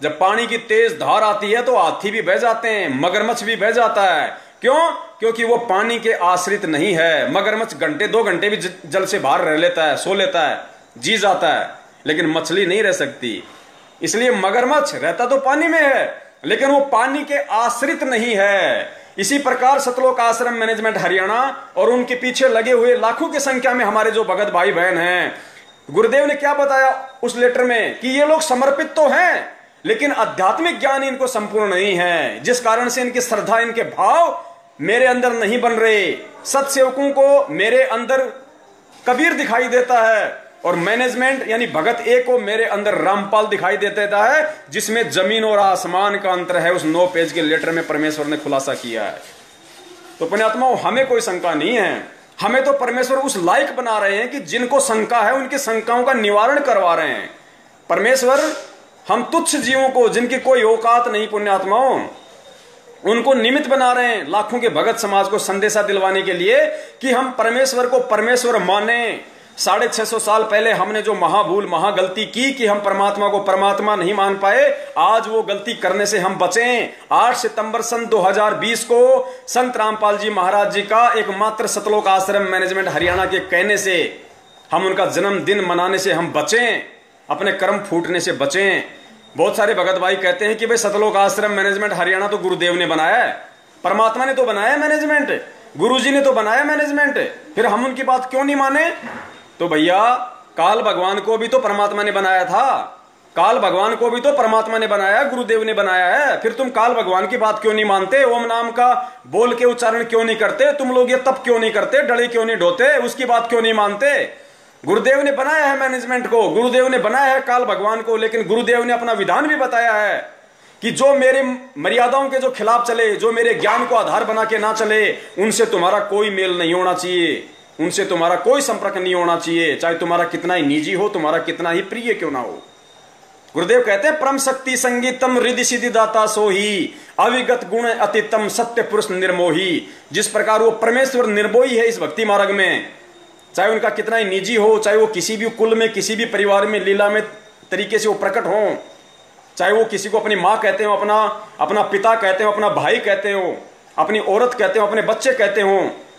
S1: जब पानी की तेज धार आती है तो हाथी भी बह जाते हैं, मगरमच्छ भी बह जाता है। क्यों? क्योंकि वो पानी के आश्रित नहीं है। मगरमच्छ घंटे 2 घंटे भी जल से बाहर रह लेता है, सो लेता है, जी जाता है, लेकिन मछली नहीं रह सकती। इसलिए मगरमच्छ रहता तो पानी में है, लेकिन वो पानी के आश्रित नहीं है। इसी प्रकार सतलोक आश्रम मैनेजमेंट हरियाणा और उनके पीछे लगे हुए लाखों की संख्या में हमारे जो भगत भाई बहन हैं, गुरुदेव ने क्या बताया उस लेटर में कि ये लोग समर्पित तो हैं, लेकिन आध्यात्मिक ज्ञान इनको संपूर्ण नहीं है, जिस कारण से इनकी श्रद्धा, इनके भाव मेरे अंदर नहीं बन रहे। सत्सेवकों को मेरे अंदर कबीर दिखाई देता है और मैनेजमेंट यानी भगत ए को मेरे अंदर रामपाल दिखाई देता है, जिसमें जमीन और आसमान का अंतर है। उस 9 पेज के लेटर में परमेश्वर ने खुलासा किया है। तो पुण्यात्माओं, हमें कोई शंका नहीं है, हमें तो परमेश्वर उस लायक बना रहे हैं कि जिनको शंका है उनकी शंकाओं का निवारण करवा रहे हैं। परमेश्वर हम तुच्छ जीवों को, जिनकी कोई औकात नहीं, पुण्यात्माओं, उनको निमित्त बना रहे हैं लाखों के भगत समाज को संदेशा दिलवाने के लिए कि हम परमेश्वर को परमेश्वर माने। 650 साल पहले हमने जो महाभूल, महागलती की कि हम परमात्मा को परमात्मा नहीं मान पाए, आज वो गलती करने से हम बचें। 8 सितंबर सन 2020 को संत रामपाल जी महाराज जी का एकमात्र सतलोक आश्रम मैनेजमेंट हरियाणा के कहने से हम उनका जन्मदिन मनाने से हम बचें, अपने कर्म फूटने से बचें। बहुत सारे भगत भाई कहते हैं कि भाई सतलोक आश्रम मैनेजमेंट हरियाणा तो गुरुदेव ने बनाया है, परमात्मा ने तो बनाया मैनेजमेंट, गुरुजी ने तो बनाया मैनेजमेंट, फिर हम उनकी बात क्यों नहीं माने? तो भैया, काल भगवान को भी तो परमात्मा ने बनाया था, काल भगवान को भी तो परमात्मा ने बनाया, गुरुदेव ने बनाया है। फिर तुम काल भगवान की बात क्यों नहीं मानते? ओम नाम का बोल के उच्चारण क्यों नहीं करते? तुम लोग ये तप क्यों नहीं करते? डले क्यों नहीं ढोते? उसकी बात क्यों नहीं मानते? गुरुदेव ने बनाया है मैनेजमेंट को, गुरुदेव ने बनाया है काल भगवान को, लेकिन गुरुदेव ने अपना विधान भी बताया है कि जो मेरे मर्यादाओं के जो खिलाफ चले, जो मेरे ज्ञान को आधार बना के ना चले, उनसे तुम्हारा कोई मेल नहीं होना चाहिए, उनसे तुम्हारा कोई संपर्क नहीं होना चाहिए, चाहे तुम्हारा कितना ही निजी हो, तुम्हारा कितना ही प्रिय क्यों ना हो। गुरुदेव कहते हैं परम शक्ति संगीतम रिद्धि सिद्धि दाता सोही, अविगत गुण अतितम सत्य पुरुष निर्मोही। जिस प्रकार वो परमेश्वर निर्मोही है इस भक्ति मार्ग में, चाहे उनका कितना ही निजी हो, चाहे वो किसी भी कुल में, किसी भी परिवार में लीला में तरीके से वो प्रकट हो, चाहे वो किसी को अपनी माँ कहते हो, अपना पिता कहते हो, अपना भाई कहते हो, अपनी औरत कहते हो, अपने बच्चे कहते हो,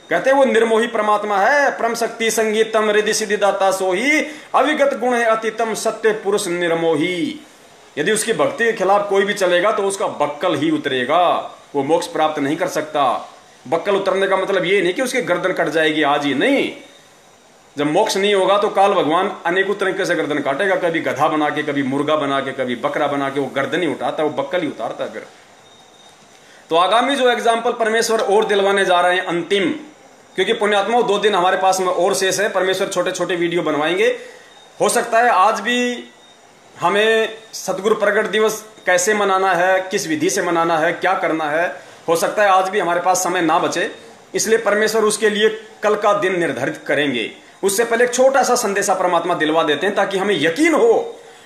S1: कहते हैं वो निर्मोही परमात्मा है। परम शक्ति संगीतम रिद्धि सिद्धि दाता सोही, अविगत गुण है अतितम सत्य पुरुष निर्मोही। यदि उसकी भक्ति के खिलाफ कोई भी चलेगा तो उसका बक्कल ही उतरेगा, वो मोक्ष प्राप्त नहीं कर सकता। बक्कल उतरने का मतलब ये नहीं कि उसकी गर्दन कट जाएगी आज ही, नहीं। जब मोक्ष नहीं होगा तो काल भगवान अनेकों तरीके से गर्दन काटेगा, कभी गधा बना के, कभी मुर्गा बना के, कभी बकरा बना के। वो गर्दन ही उठाता, वो बक्कल ही उतारता। फिर तो आगामी जो एग्जाम्पल परमेश्वर और दिलवाने जा रहे हैं अंतिम, क्योंकि पुण्यात्माओं 2 दिन हमारे पास में और शेष है, परमेश्वर छोटे छोटे वीडियो बनवाएंगे। हो सकता है आज भी हमें सतगुरु प्रगट दिवस कैसे मनाना है, किस विधि से मनाना है, क्या करना है, हो सकता है आज भी हमारे पास समय ना बचे, इसलिए परमेश्वर उसके लिए कल का दिन निर्धारित करेंगे। उससे पहले एक छोटा सा संदेशा परमात्मा दिलवा देते हैं, ताकि हमें यकीन हो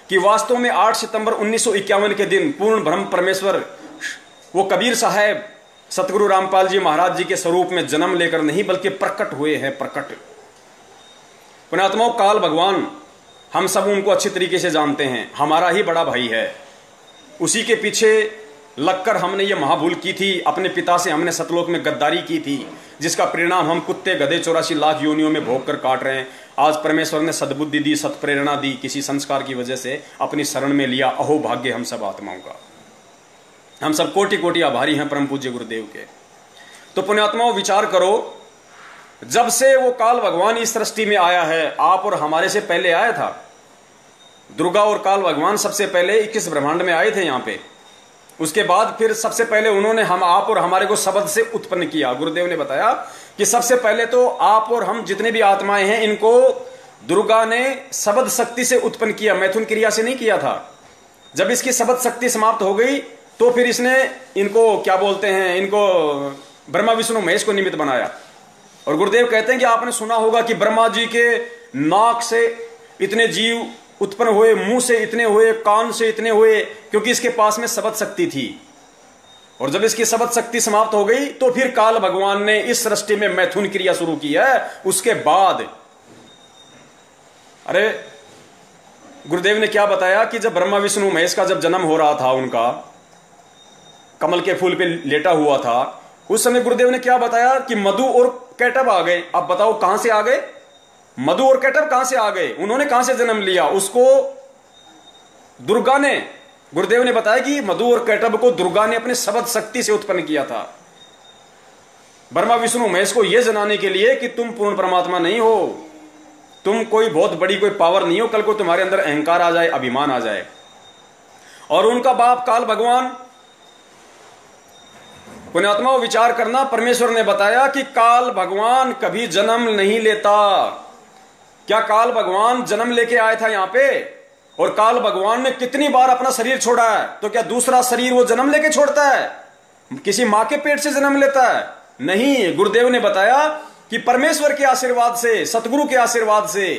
S1: कि वास्तव में 8 सितंबर 1951 के दिन पूर्ण ब्रह्म परमेश्वर वो कबीर साहब सतगुरु रामपाल जी महाराज जी के स्वरूप में जन्म लेकर नहीं बल्कि प्रकट हुए हैं। प्रकट पुण्यात्माओं, काल भगवान हम सब उनको अच्छी तरीके से जानते हैं, हमारा ही बड़ा भाई है। उसी के पीछे लगकर हमने ये महाभूल की थी, अपने पिता से हमने सतलोक में गद्दारी की थी, जिसका परिणाम हम कुत्ते गधे 84 लाख योनियों में भोग कर काट रहे हैं। आज परमेश्वर ने सद्बुद्धि दी, सत्प्रेरणा दी, किसी संस्कार की वजह से अपनी शरण में लिया। अहो भाग्य हम सब आत्माओं का, हम सब कोटि कोटि आभारी हैं परम पूज्य गुरुदेव के। तो पुण्यात्माओं विचार करो जब से वो काल भगवान इस सृष्टि में आया है, आप और हमारे से पहले आया था। दुर्गा और काल भगवान सबसे पहले 21 ब्रह्मांड में आए थे यहाँ पे। उसके बाद फिर सबसे पहले उन्होंने हम आप और हमारे को शब्द से उत्पन्न किया। गुरुदेव ने बताया कि सबसे पहले तो आप और हम जितने भी आत्माएं हैं, इनको दुर्गा ने शब्द शक्ति से उत्पन्न किया, मैथुन क्रिया से नहीं किया था। जब इसकी शब्द शक्ति समाप्त हो गई तो फिर इसने इनको क्या बोलते हैं, इनको ब्रह्मा विष्णु महेश को निमित्त बनाया। और गुरुदेव कहते हैं कि आपने सुना होगा कि ब्रह्मा जी के नाक से इतने जीव उत्पन्न हुए, मुंह से इतने हुए, कान से इतने हुए, क्योंकि इसके पास में शब्द शक्ति थी। और जब इसकी शब्द शक्ति समाप्त हो गई तो फिर काल भगवान ने इस सृष्टि में मैथुन क्रिया शुरू की है। उसके बाद अरे गुरुदेव ने क्या बताया कि जब ब्रह्मा विष्णु महेश का जब जन्म हो रहा था, उनका कमल के फूल पे लेटा हुआ था, उस समय गुरुदेव ने क्या बताया कि मधु और कैटब आ गए। अब बताओ कहां से आ गए? मधु और कैटब कहां से आ गए? उन्होंने कहां से जन्म लिया? उसको दुर्गा ने, गुरुदेव ने बताया कि मधु और कैटब को दुर्गा ने अपने शब्द शक्ति से उत्पन्न किया था, ब्रह्मा विष्णु महेश को यह जनाने के लिए कि तुम पूर्ण परमात्मा नहीं हो, तुम कोई बहुत बड़ी कोई पावर नहीं हो, कल को तुम्हारे अंदर अहंकार आ जाए, अभिमान आ जाए। और उनका बाप काल भगवान, पुण्यात्माओं विचार करना, परमेश्वर ने बताया कि काल भगवान कभी जन्म नहीं लेता। क्या काल भगवान जन्म लेके आया था यहाँ पे? और काल भगवान ने कितनी बार अपना शरीर छोड़ा है? तो क्या दूसरा शरीर वो जन्म लेके छोड़ता है? किसी मां के पेट से जन्म लेता है? नहीं। गुरुदेव ने बताया कि परमेश्वर के आशीर्वाद से, सतगुरु के आशीर्वाद से,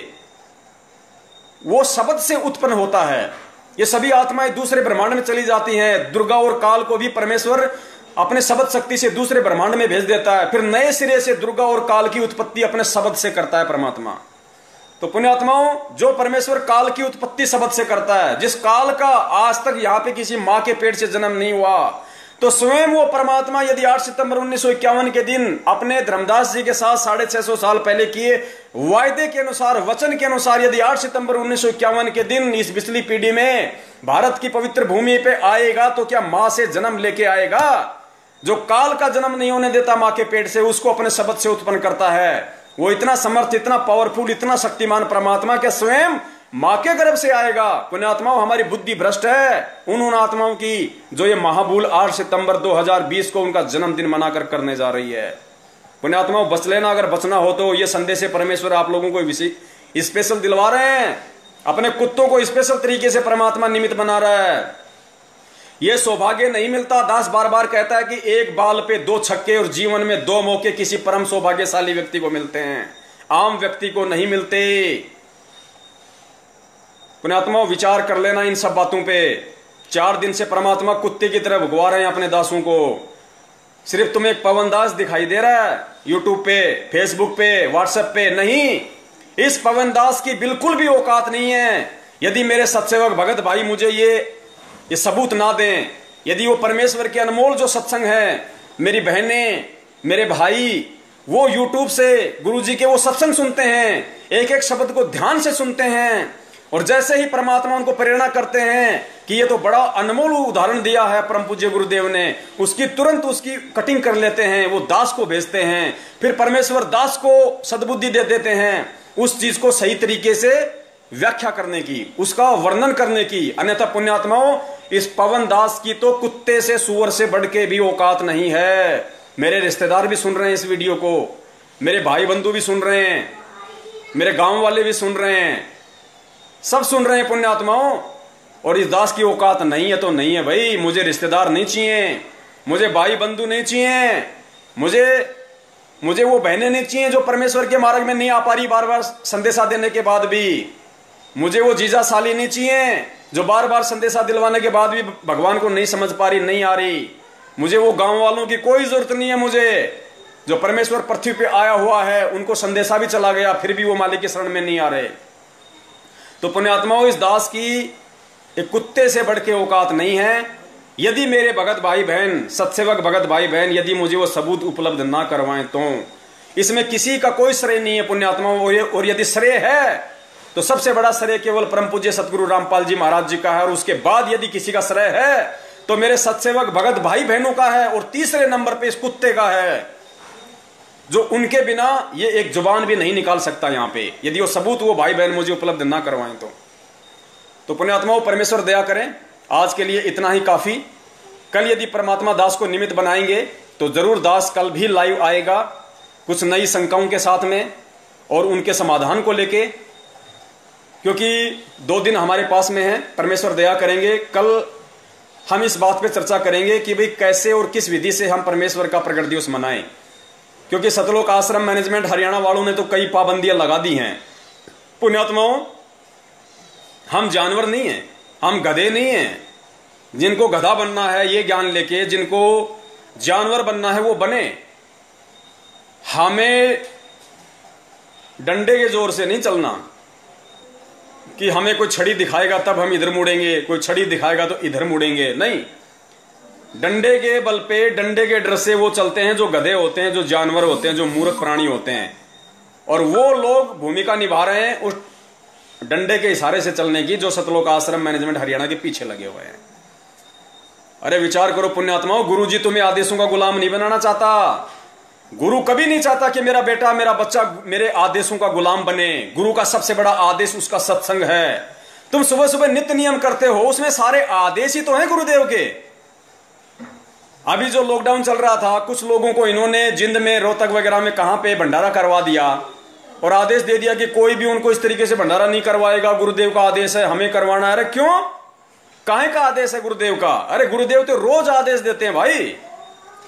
S1: वो शब्द से उत्पन्न होता है। ये सभी आत्माएं दूसरे ब्रह्मांड में चली जाती हैं। दुर्गा और काल को भी परमेश्वर अपने शब्द शक्ति से दूसरे ब्रह्मांड में भेज देता है। फिर नए सिरे से दुर्गा और काल की उत्पत्ति अपने शब्द से करता है परमात्मा। तो पुण्यात्माओं, जो परमेश्वर काल की उत्पत्ति शब्द से करता है, जिस काल का आज तक यहाँ पे किसी मां के पेट से जन्म नहीं हुआ, तो स्वयं वो परमात्मा यदि 8 सितंबर 1951 के दिन अपने धर्मदास जी के साथ 650 साल पहले किए वायदे के अनुसार, वचन के अनुसार, यदि 8 सितंबर 1951 के दिन इस बिजली पीढ़ी में भारत की पवित्र भूमि पे आएगा, तो क्या मां से जन्म लेके आएगा? जो काल का जन्म नहीं होने देता मां के पेट से, उसको अपने शब्द से उत्पन्न करता है। वो इतना समर्थ, इतना पावरफुल, इतना शक्तिमान परमात्मा के स्वयं मां के गर्भ से आएगा। पुण्यात्माओं, हमारी बुद्धि भ्रष्ट है उन आत्माओं की जो ये महाभूल 8 सितंबर 2020 को उनका जन्मदिन मनाकर करने जा रही है। पुण्यात्माओं, बच लेना, अगर बचना हो तो। ये संदेश परमेश्वर आप लोगों को स्पेशल दिलवा रहे हैं। अपने कुत्तों को स्पेशल तरीके से परमात्मा निमित्त बना रहा है। ये सौभाग्य नहीं मिलता। दास बार बार कहता है कि एक बाल पे 2 छक्के और जीवन में 2 मौके किसी परम सौभाग्यशाली व्यक्ति को मिलते हैं, आम व्यक्ति को नहीं मिलते। पुण्यात्मा, विचार कर लेना इन सब बातों पे। 4 दिन से परमात्मा कुत्ते की तरह भगवा रहे हैं अपने दासों को। सिर्फ तुम्हें एक पवन दास दिखाई दे रहा है यूट्यूब पे, फेसबुक पे, व्हाट्सएप पे। नहीं, इस पवन दास की बिल्कुल भी औकात नहीं है। यदि मेरे सत्सेवक भगत भाई मुझे ये सबूत ना दें, यदि वो परमेश्वर के अनमोल जो सत्संग है, मेरी बहनें, मेरे भाई, वो यूट्यूब से गुरुजी के वो सत्संग सुनते हैं, एक एक शब्द को ध्यान से सुनते हैं, और जैसे ही परमात्मा उनको प्रेरणा करते हैं कि ये तो बड़ा अनमोल उदाहरण दिया है परम पूज्य गुरुदेव ने, उसकी तुरंत उसकी कटिंग कर लेते हैं, वो दास को भेजते हैं। फिर परमेश्वर दास को सद्बुद्धि दे देते हैं उस चीज को सही तरीके से व्याख्या करने की, उसका वर्णन करने की। अन्यथा पुण्यात्माओं, इस पवन दास की तो कुत्ते से, सूअर से बढ़ के भी औकात नहीं है। मेरे रिश्तेदार भी सुन रहे हैं इस वीडियो को, मेरे भाई बंधु भी सुन रहे हैं, मेरे गांव वाले भी सुन रहे हैं, सब सुन रहे हैं पुण्यात्माओं। और इस दास की औकात नहीं है तो नहीं है भाई। मुझे रिश्तेदार नहीं चाहिए, मुझे भाई बंधु नहीं चाहिए, मुझे वो बहनें नहीं चाहिए जो परमेश्वर के मार्ग में नहीं आ पा रही बार बार संदेशा देने के बाद भी। मुझे वो जीजा साली नहीं चाहिए जो बार बार संदेशा दिलवाने के बाद भी भगवान को नहीं समझ पा रही, नहीं आ रही। मुझे वो गांव वालों की कोई जरूरत नहीं है। मुझे जो परमेश्वर पृथ्वी पे आया हुआ है, उनको संदेशा भी चला गया, फिर भी वो मालिक के शरण में नहीं आ रहे। तो पुण्यात्माओं, इस दास की एक कुत्ते से बढ़ के औकात नहीं है। यदि मेरे भगत भाई बहन, सत्सेवक भगत भाई बहन, यदि मुझे वो सबूत उपलब्ध ना करवाएं तो इसमें किसी का कोई श्रेय नहीं है पुण्यात्माओं। और यदि श्रेय है तो सबसे बड़ा श्रेय केवल परम पूज्य सतगुरु रामपाल जी महाराज जी का है। और उसके बाद यदि किसी का श्रेय है तो मेरे सत्सेवक भगत भाई बहनों का है, और तीसरे नंबर पे इस कुत्ते का है। जो उनके बिना ये एक जुबान भी नहीं निकाल सकता यहां पे, यदि वो सबूत वो भाई बहन मुझे उपलब्ध ना करवाएं तो पुण्यात्माओं परमेश्वर दया करें। आज के लिए इतना ही काफी। कल यदि परमात्मा दास को निमित्त बनाएंगे तो जरूर दास कल भी लाइव आएगा कुछ नई शंकाओं के साथ में और उनके समाधान को लेके, क्योंकि 2 दिन हमारे पास में है। परमेश्वर दया करेंगे कल हम इस बात पे चर्चा करेंगे कि भाई कैसे और किस विधि से हम परमेश्वर का प्रकट दिवस मनाएं, क्योंकि सतलोक आश्रम मैनेजमेंट हरियाणा वालों ने तो कई पाबंदियां लगा दी हैं। पुण्यात्माओं, हम जानवर नहीं हैं, हम गधे नहीं हैं। जिनको गधा बनना है ये ज्ञान लेके, जिनको जानवर बनना है वो बने। हमें डंडे के जोर से नहीं चलना कि हमें कोई छड़ी दिखाएगा तब हम इधर मुड़ेंगे, कोई छड़ी दिखाएगा तो इधर मुड़ेंगे, नहीं। डंडे के बल पे, डंडे के डर से वो चलते हैं जो गधे होते हैं, जो जानवर होते हैं, जो मूर्ख प्राणी होते हैं। और वो लोग भूमिका निभा रहे हैं उस डंडे के इशारे से चलने की, जो सतलोक आश्रम मैनेजमेंट हरियाणा के पीछे लगे हुए हैं। अरे विचार करो पुण्यात्माओं, गुरु जी तुम्हें आदेशों का गुलाम नहीं बनाना चाहता। गुरु कभी नहीं चाहता कि मेरा बेटा, मेरा बच्चा मेरे आदेशों का गुलाम बने। गुरु का सबसे बड़ा आदेश उसका सत्संग है। तुम सुबह सुबह नित्य नियम करते हो, उसमें सारे आदेश ही तो हैं गुरुदेव के। अभी जो लॉकडाउन चल रहा था, कुछ लोगों को इन्होंने जिंद में, रोहतक वगैरह में कहां पे भंडारा करवा दिया और आदेश दे दिया कि कोई भी उनको इस तरीके से भंडारा नहीं करवाएगा, गुरुदेव का आदेश है, हमें करवाना है। अरे क्यों, काहे का आदेश है गुरुदेव का? अरे गुरुदेव तो रोज आदेश देते हैं भाई।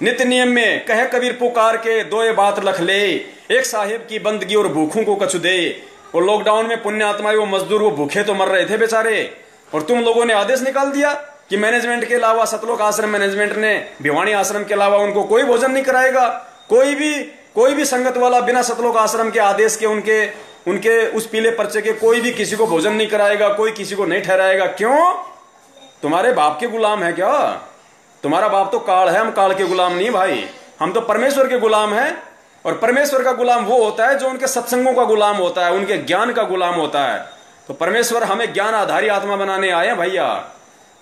S1: नित्य नियम में कहे कबीर पुकार के, दोए बात लख ले, एक साहिब की बंदगी और भूखों को कछु दे। और लॉकडाउन में पुण्यात्मा वो मजदूर वो भूखे तो मर रहे थे बेचारे, और तुम लोगों ने आदेश निकाल दिया कि मैनेजमेंट के अलावा, सतलोक आश्रम मैनेजमेंट ने भिवानी आश्रम के अलावा उनको कोई भोजन नहीं कराएगा। कोई भी संगत वाला बिना सतलोक आश्रम के आदेश के, उनके उस पीले पर्चे के कोई भी किसी को भोजन नहीं कराएगा, कोई किसी को नहीं ठहराएगा। क्यों? तुम्हारे बाप के गुलाम है क्या? तुम्हारा बाप तो काल है, हम काल के गुलाम नहीं भाई, हम तो परमेश्वर के गुलाम हैं। और परमेश्वर का गुलाम वो होता है जो उनके सत्संगों का गुलाम होता है, उनके ज्ञान का गुलाम होता है। तो परमेश्वर हमें ज्ञान आधारी आत्मा बनाने आए हैं भैया।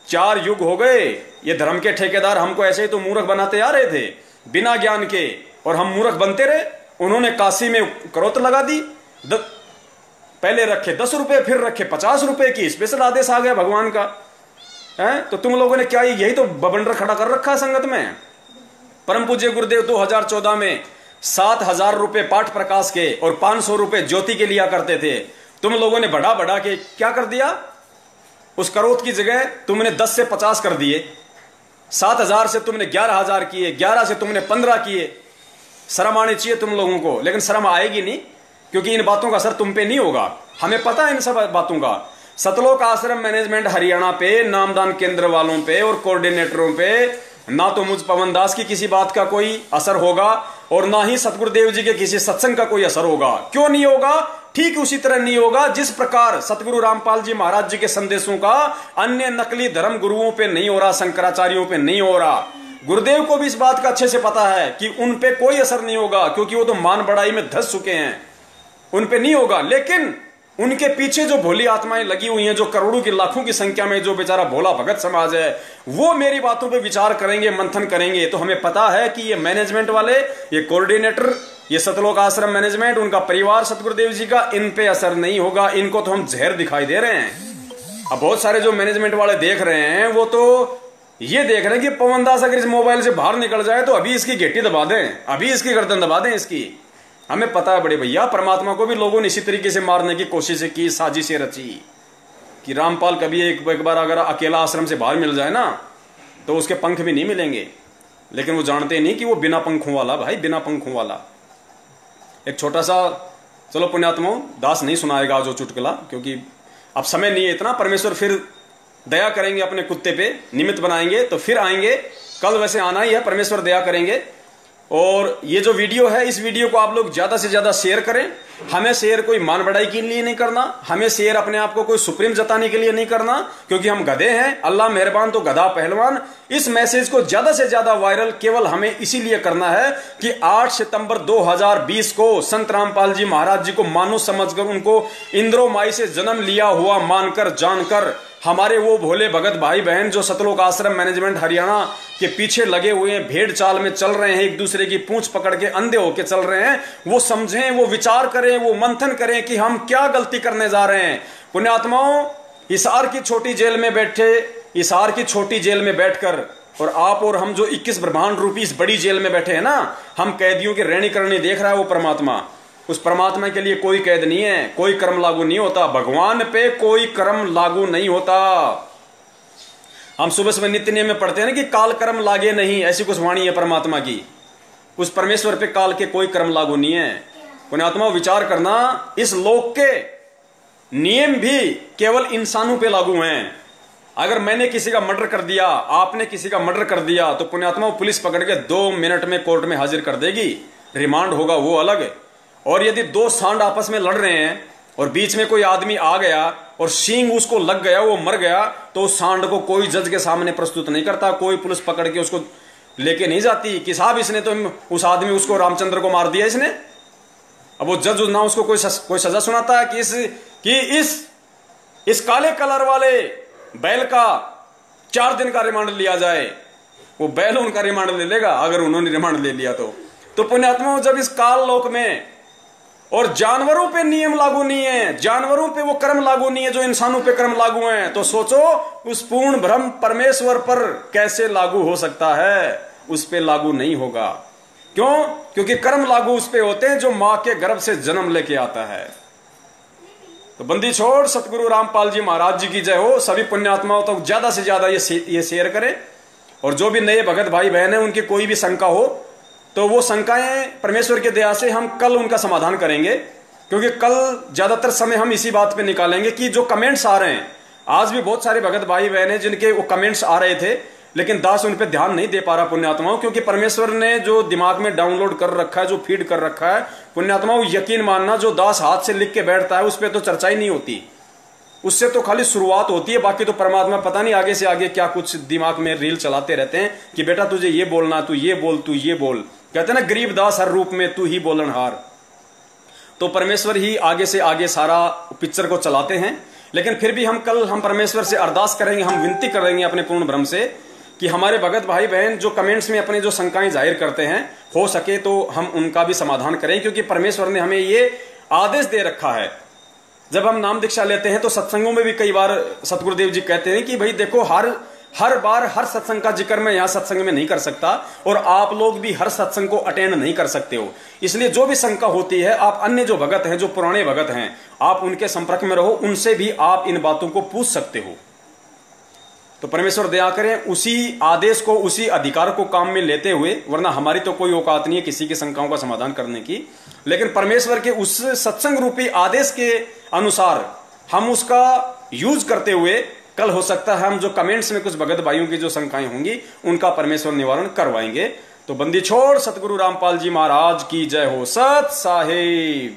S1: 4 युग हो गए, ये धर्म के ठेकेदार हमको ऐसे ही तो मूर्ख बनाते आ रहे थे बिना ज्ञान के, और हम मूर्ख बनते रहे। उन्होंने काशी में करोत लगा दी, पहले रखे 10 रुपए, फिर रखे 50 रुपए की, स्पेशल आदेश आ गया भगवान का है। तो तुम लोगों ने क्या यही तो बबंडर खड़ा कर रखा है संगत में। परम पूज्य गुरुदेव 2014 में 7,000 रुपए पाठ प्रकाश के और 500 रुपए ज्योति के लिया करते थे। तुम लोगों ने बढ़ा बढ़ा के क्या कर दिया, उस करोत की जगह तुमने 10 से 50 कर दिए। 7,000 से तुमने 11,000 किए, 11 से तुमने 15 किए। शर्म आनी चाहिए तुम लोगों को, लेकिन शर्म आएगी नहीं, क्योंकि इन बातों का असर तुम पे नहीं होगा। हमें पता है इन सब बातों का। सतलोक आश्रम मैनेजमेंट हरियाणा पे, नामदान केंद्र वालों पे और कोऑर्डिनेटरों पे ना तो मुझ पवन दास की किसी बात का कोई असर होगा और ना ही सतगुरुदेव जी के किसी सत्संग का कोई असर होगा। क्यों नहीं होगा? ठीक उसी तरह नहीं होगा जिस प्रकार सतगुरु रामपाल जी महाराज जी के संदेशों का अन्य नकली धर्म गुरुओं पे नहीं हो रहा, शंकराचार्यों पे नहीं हो रहा। गुरुदेव को भी इस बात का अच्छे से पता है कि उन पे कोई असर नहीं होगा, क्योंकि वो तो मान बढ़ाई में धस चुके हैं, उन पे नहीं होगा। लेकिन उनके पीछे जो भोली आत्माएं लगी हुई हैं, जो करोड़ों की लाखों की संख्या में जो बेचारा भोला भगत समाज है, वो मेरी बातों पे विचार करेंगे, मंथन करेंगे। तो हमें पता है कि ये मैनेजमेंट वाले, ये कोऑर्डिनेटर, ये सतलोक आश्रम मैनेजमेंट, उनका परिवार सतगुरुदेव जी का, इन पे असर नहीं होगा। इनको तो हम जहर दिखाई दे रहे हैं। अब बहुत सारे जो मैनेजमेंट वाले देख रहे हैं, वो तो ये देख रहे हैं कि पवन दास अगर इस मोबाइल से बाहर निकल जाए तो अभी इसकी घेटी दबा दें, अभी इसकी गर्दन दबा दें इसकी। हमें पता है बड़े भैया, परमात्मा को भी लोगों ने इसी तरीके से मारने की कोशिश की, साजिशें रची कि रामपाल कभी एक बार अगर अकेला आश्रम से बाहर मिल जाए ना तो उसके पंख भी नहीं मिलेंगे। लेकिन वो जानते नहीं कि वो बिना पंखों वाला, भाई बिना पंखों वाला। एक छोटा सा, चलो पुण्यात्मा दास नहीं सुनाएगा जो चुटकुला, क्योंकि अब समय नहीं है इतना। परमेश्वर फिर दया करेंगे, अपने कुत्ते पे निमित्त बनाएंगे तो फिर आएंगे। कल वैसे आना ही है, परमेश्वर दया करेंगे। और ये जो वीडियो है, इस वीडियो को आप लोग ज्यादा से ज्यादा शेयर करें हमें शेयर कोई मान बढ़ाई के लिए नहीं करना, हमें शेयर अपने आप को कोई सुप्रीम जताने के लिए नहीं करना, क्योंकि हम गधे हैं। अल्लाह मेहरबान तो गधा पहलवान। इस मैसेज को ज्यादा से ज्यादा वायरल केवल हमें इसीलिए करना है कि 8 सितंबर 2020 को संत रामपाल जी महाराज जी को मानो समझकर, उनको इंद्रो माई से जन्म लिया हुआ मानकर जानकर, हमारे वो भोले भगत भाई बहन जो सतलोक आश्रम मैनेजमेंट हरियाणा के पीछे लगे हुए हैं, भेड़ चाल में चल रहे हैं, एक दूसरे की पूंछ पकड़ के अंधे होके चल रहे हैं, वो समझें, वो विचार करें, वो मंथन करें कि हम क्या गलती करने जा रहे हैं। पुण्यात्माओं, हिसार की छोटी जेल में बैठे, हिसार की छोटी जेल में बैठकर, और आप और हम जो 21 ब्रह्मांड रूपी इस बड़ी जेल में बैठे हैं ना, हम कैदियों की रहनी करनी देख रहा है वो परमात्मा। उस परमात्मा के लिए कोई कैद नहीं है, कोई कर्म लागू नहीं होता, भगवान पे कोई कर्म लागू नहीं होता। हम सुबह सुबह नित्य नियम में पढ़ते हैं ना कि काल कर्म लागे नहीं, ऐसी कुछ वाणी है परमात्मा की। उस परमेश्वर पे काल के कोई कर्म लागू नहीं है। पुण्यात्मा विचार करना, इस लोक के नियम भी केवल इंसानों पे लागू हैं। अगर मैंने किसी का मर्डर कर दिया, आपने किसी का मर्डर कर दिया, तो पुण्यात्मा पुलिस पकड़ के 2 मिनट में कोर्ट में हाजिर कर देगी, रिमांड होगा वो अलग। और यदि 2 सांड आपस में लड़ रहे हैं और बीच में कोई आदमी आ गया और सींग उसको लग गया, वो मर गया, तो उस सांड को कोई जज के सामने प्रस्तुत नहीं करता, कोई पुलिस पकड़ के उसको लेके नहीं जाती कि साहब इसने तो उस आदमी, उसको रामचंद्र को मार दिया इसने। अब वो जज ना उसको कोई सजा सुनाता है कि इस काले कलर वाले बैल का 4 दिन का रिमांड लिया जाए। वो बैल उनका रिमांड ले लेगा अगर उन्होंने रिमांड ले लिया तो पुण्यात्मा, जब इस काल लोक में और जानवरों पे नियम लागू नहीं है, जानवरों पे वो कर्म लागू नहीं है जो इंसानों पे कर्म लागू हैं, तो सोचो उस पूर्ण ब्रह्म परमेश्वर पर कैसे लागू हो सकता है? उस पे लागू नहीं होगा। क्यों? क्योंकि कर्म लागू उस पे होते हैं जो मां के गर्भ से जन्म लेके आता है। तो बंदी छोड़ सतगुरु रामपाल जी महाराज जी की जय हो। सभी पुण्यात्माओं तक ज्यादा से ज्यादा ये शेयर करें, और जो भी नए भगत भाई बहन है उनकी कोई भी शंका हो तो वो शंकाएं परमेश्वर के दया से हम कल उनका समाधान करेंगे, क्योंकि कल ज्यादातर समय हम इसी बात पे निकालेंगे कि जो कमेंट्स आ रहे हैं, आज भी बहुत सारे भगत भाई बहन हैं जिनके वो कमेंट्स आ रहे थे, लेकिन दास उन पे ध्यान नहीं दे पा रहा पुण्यात्माओं, क्योंकि परमेश्वर ने जो दिमाग में डाउनलोड कर रखा है, जो फीड कर रखा है पुण्यात्माओं, यकीन मानना जो दास हाथ से लिख के बैठता है उस पर तो चर्चा ही नहीं होती, उससे तो खाली शुरुआत होती है। बाकी तो परमात्मा पता नहीं आगे से आगे क्या कुछ दिमाग में रील चलाते रहते हैं कि बेटा तुझे ये बोलना, तू ये बोल, तू ये बोल। कहते ना गरीब दास हर रूप में तू ही बोलनहार। तो परमेश्वर ही आगे से आगे सारा पिक्चर को चलाते हैं। लेकिन फिर भी हम परमेश्वर से अरदास करेंगे, हम विनती करेंगे अपने पूर्ण ब्रह्म से कि हमारे भगत भाई बहन जो कमेंट्स में अपने जो शंकाएं जाहिर करते हैं, हो सके तो हम उनका भी समाधान करें, क्योंकि परमेश्वर ने हमें ये आदेश दे रखा है। जब हम नाम दीक्षा लेते हैं तो सत्संगों में भी कई बार सतगुरुदेव जी कहते हैं कि भाई देखो, हर बार हर सत्संग का जिक्र मैं यहां सत्संग में नहीं कर सकता, और आप लोग भी हर सत्संग को अटेंड नहीं कर सकते हो। इसलिए जो भी शंका होती है, आप अन्य जो भगत हैं, जो पुराने भगत हैं, आप उनके संपर्क में रहो, उनसे भी आप इन बातों को पूछ सकते हो। तो परमेश्वर दया करें, उसी आदेश को, उसी अधिकार को काम में लेते हुए, वरना हमारी तो कोई औकात नहीं है किसी की शंकाओं का समाधान करने की, लेकिन परमेश्वर के उस सत्संग रूपी आदेश के अनुसार हम उसका यूज करते हुए कल हो सकता है हम जो कमेंट्स में कुछ भगत भाइयों की जो शंकाएं होंगी उनका परमेश्वर निवारण करवाएंगे। तो बंदी छोड़ सतगुरु रामपाल जी महाराज की जय हो। सत साहिब।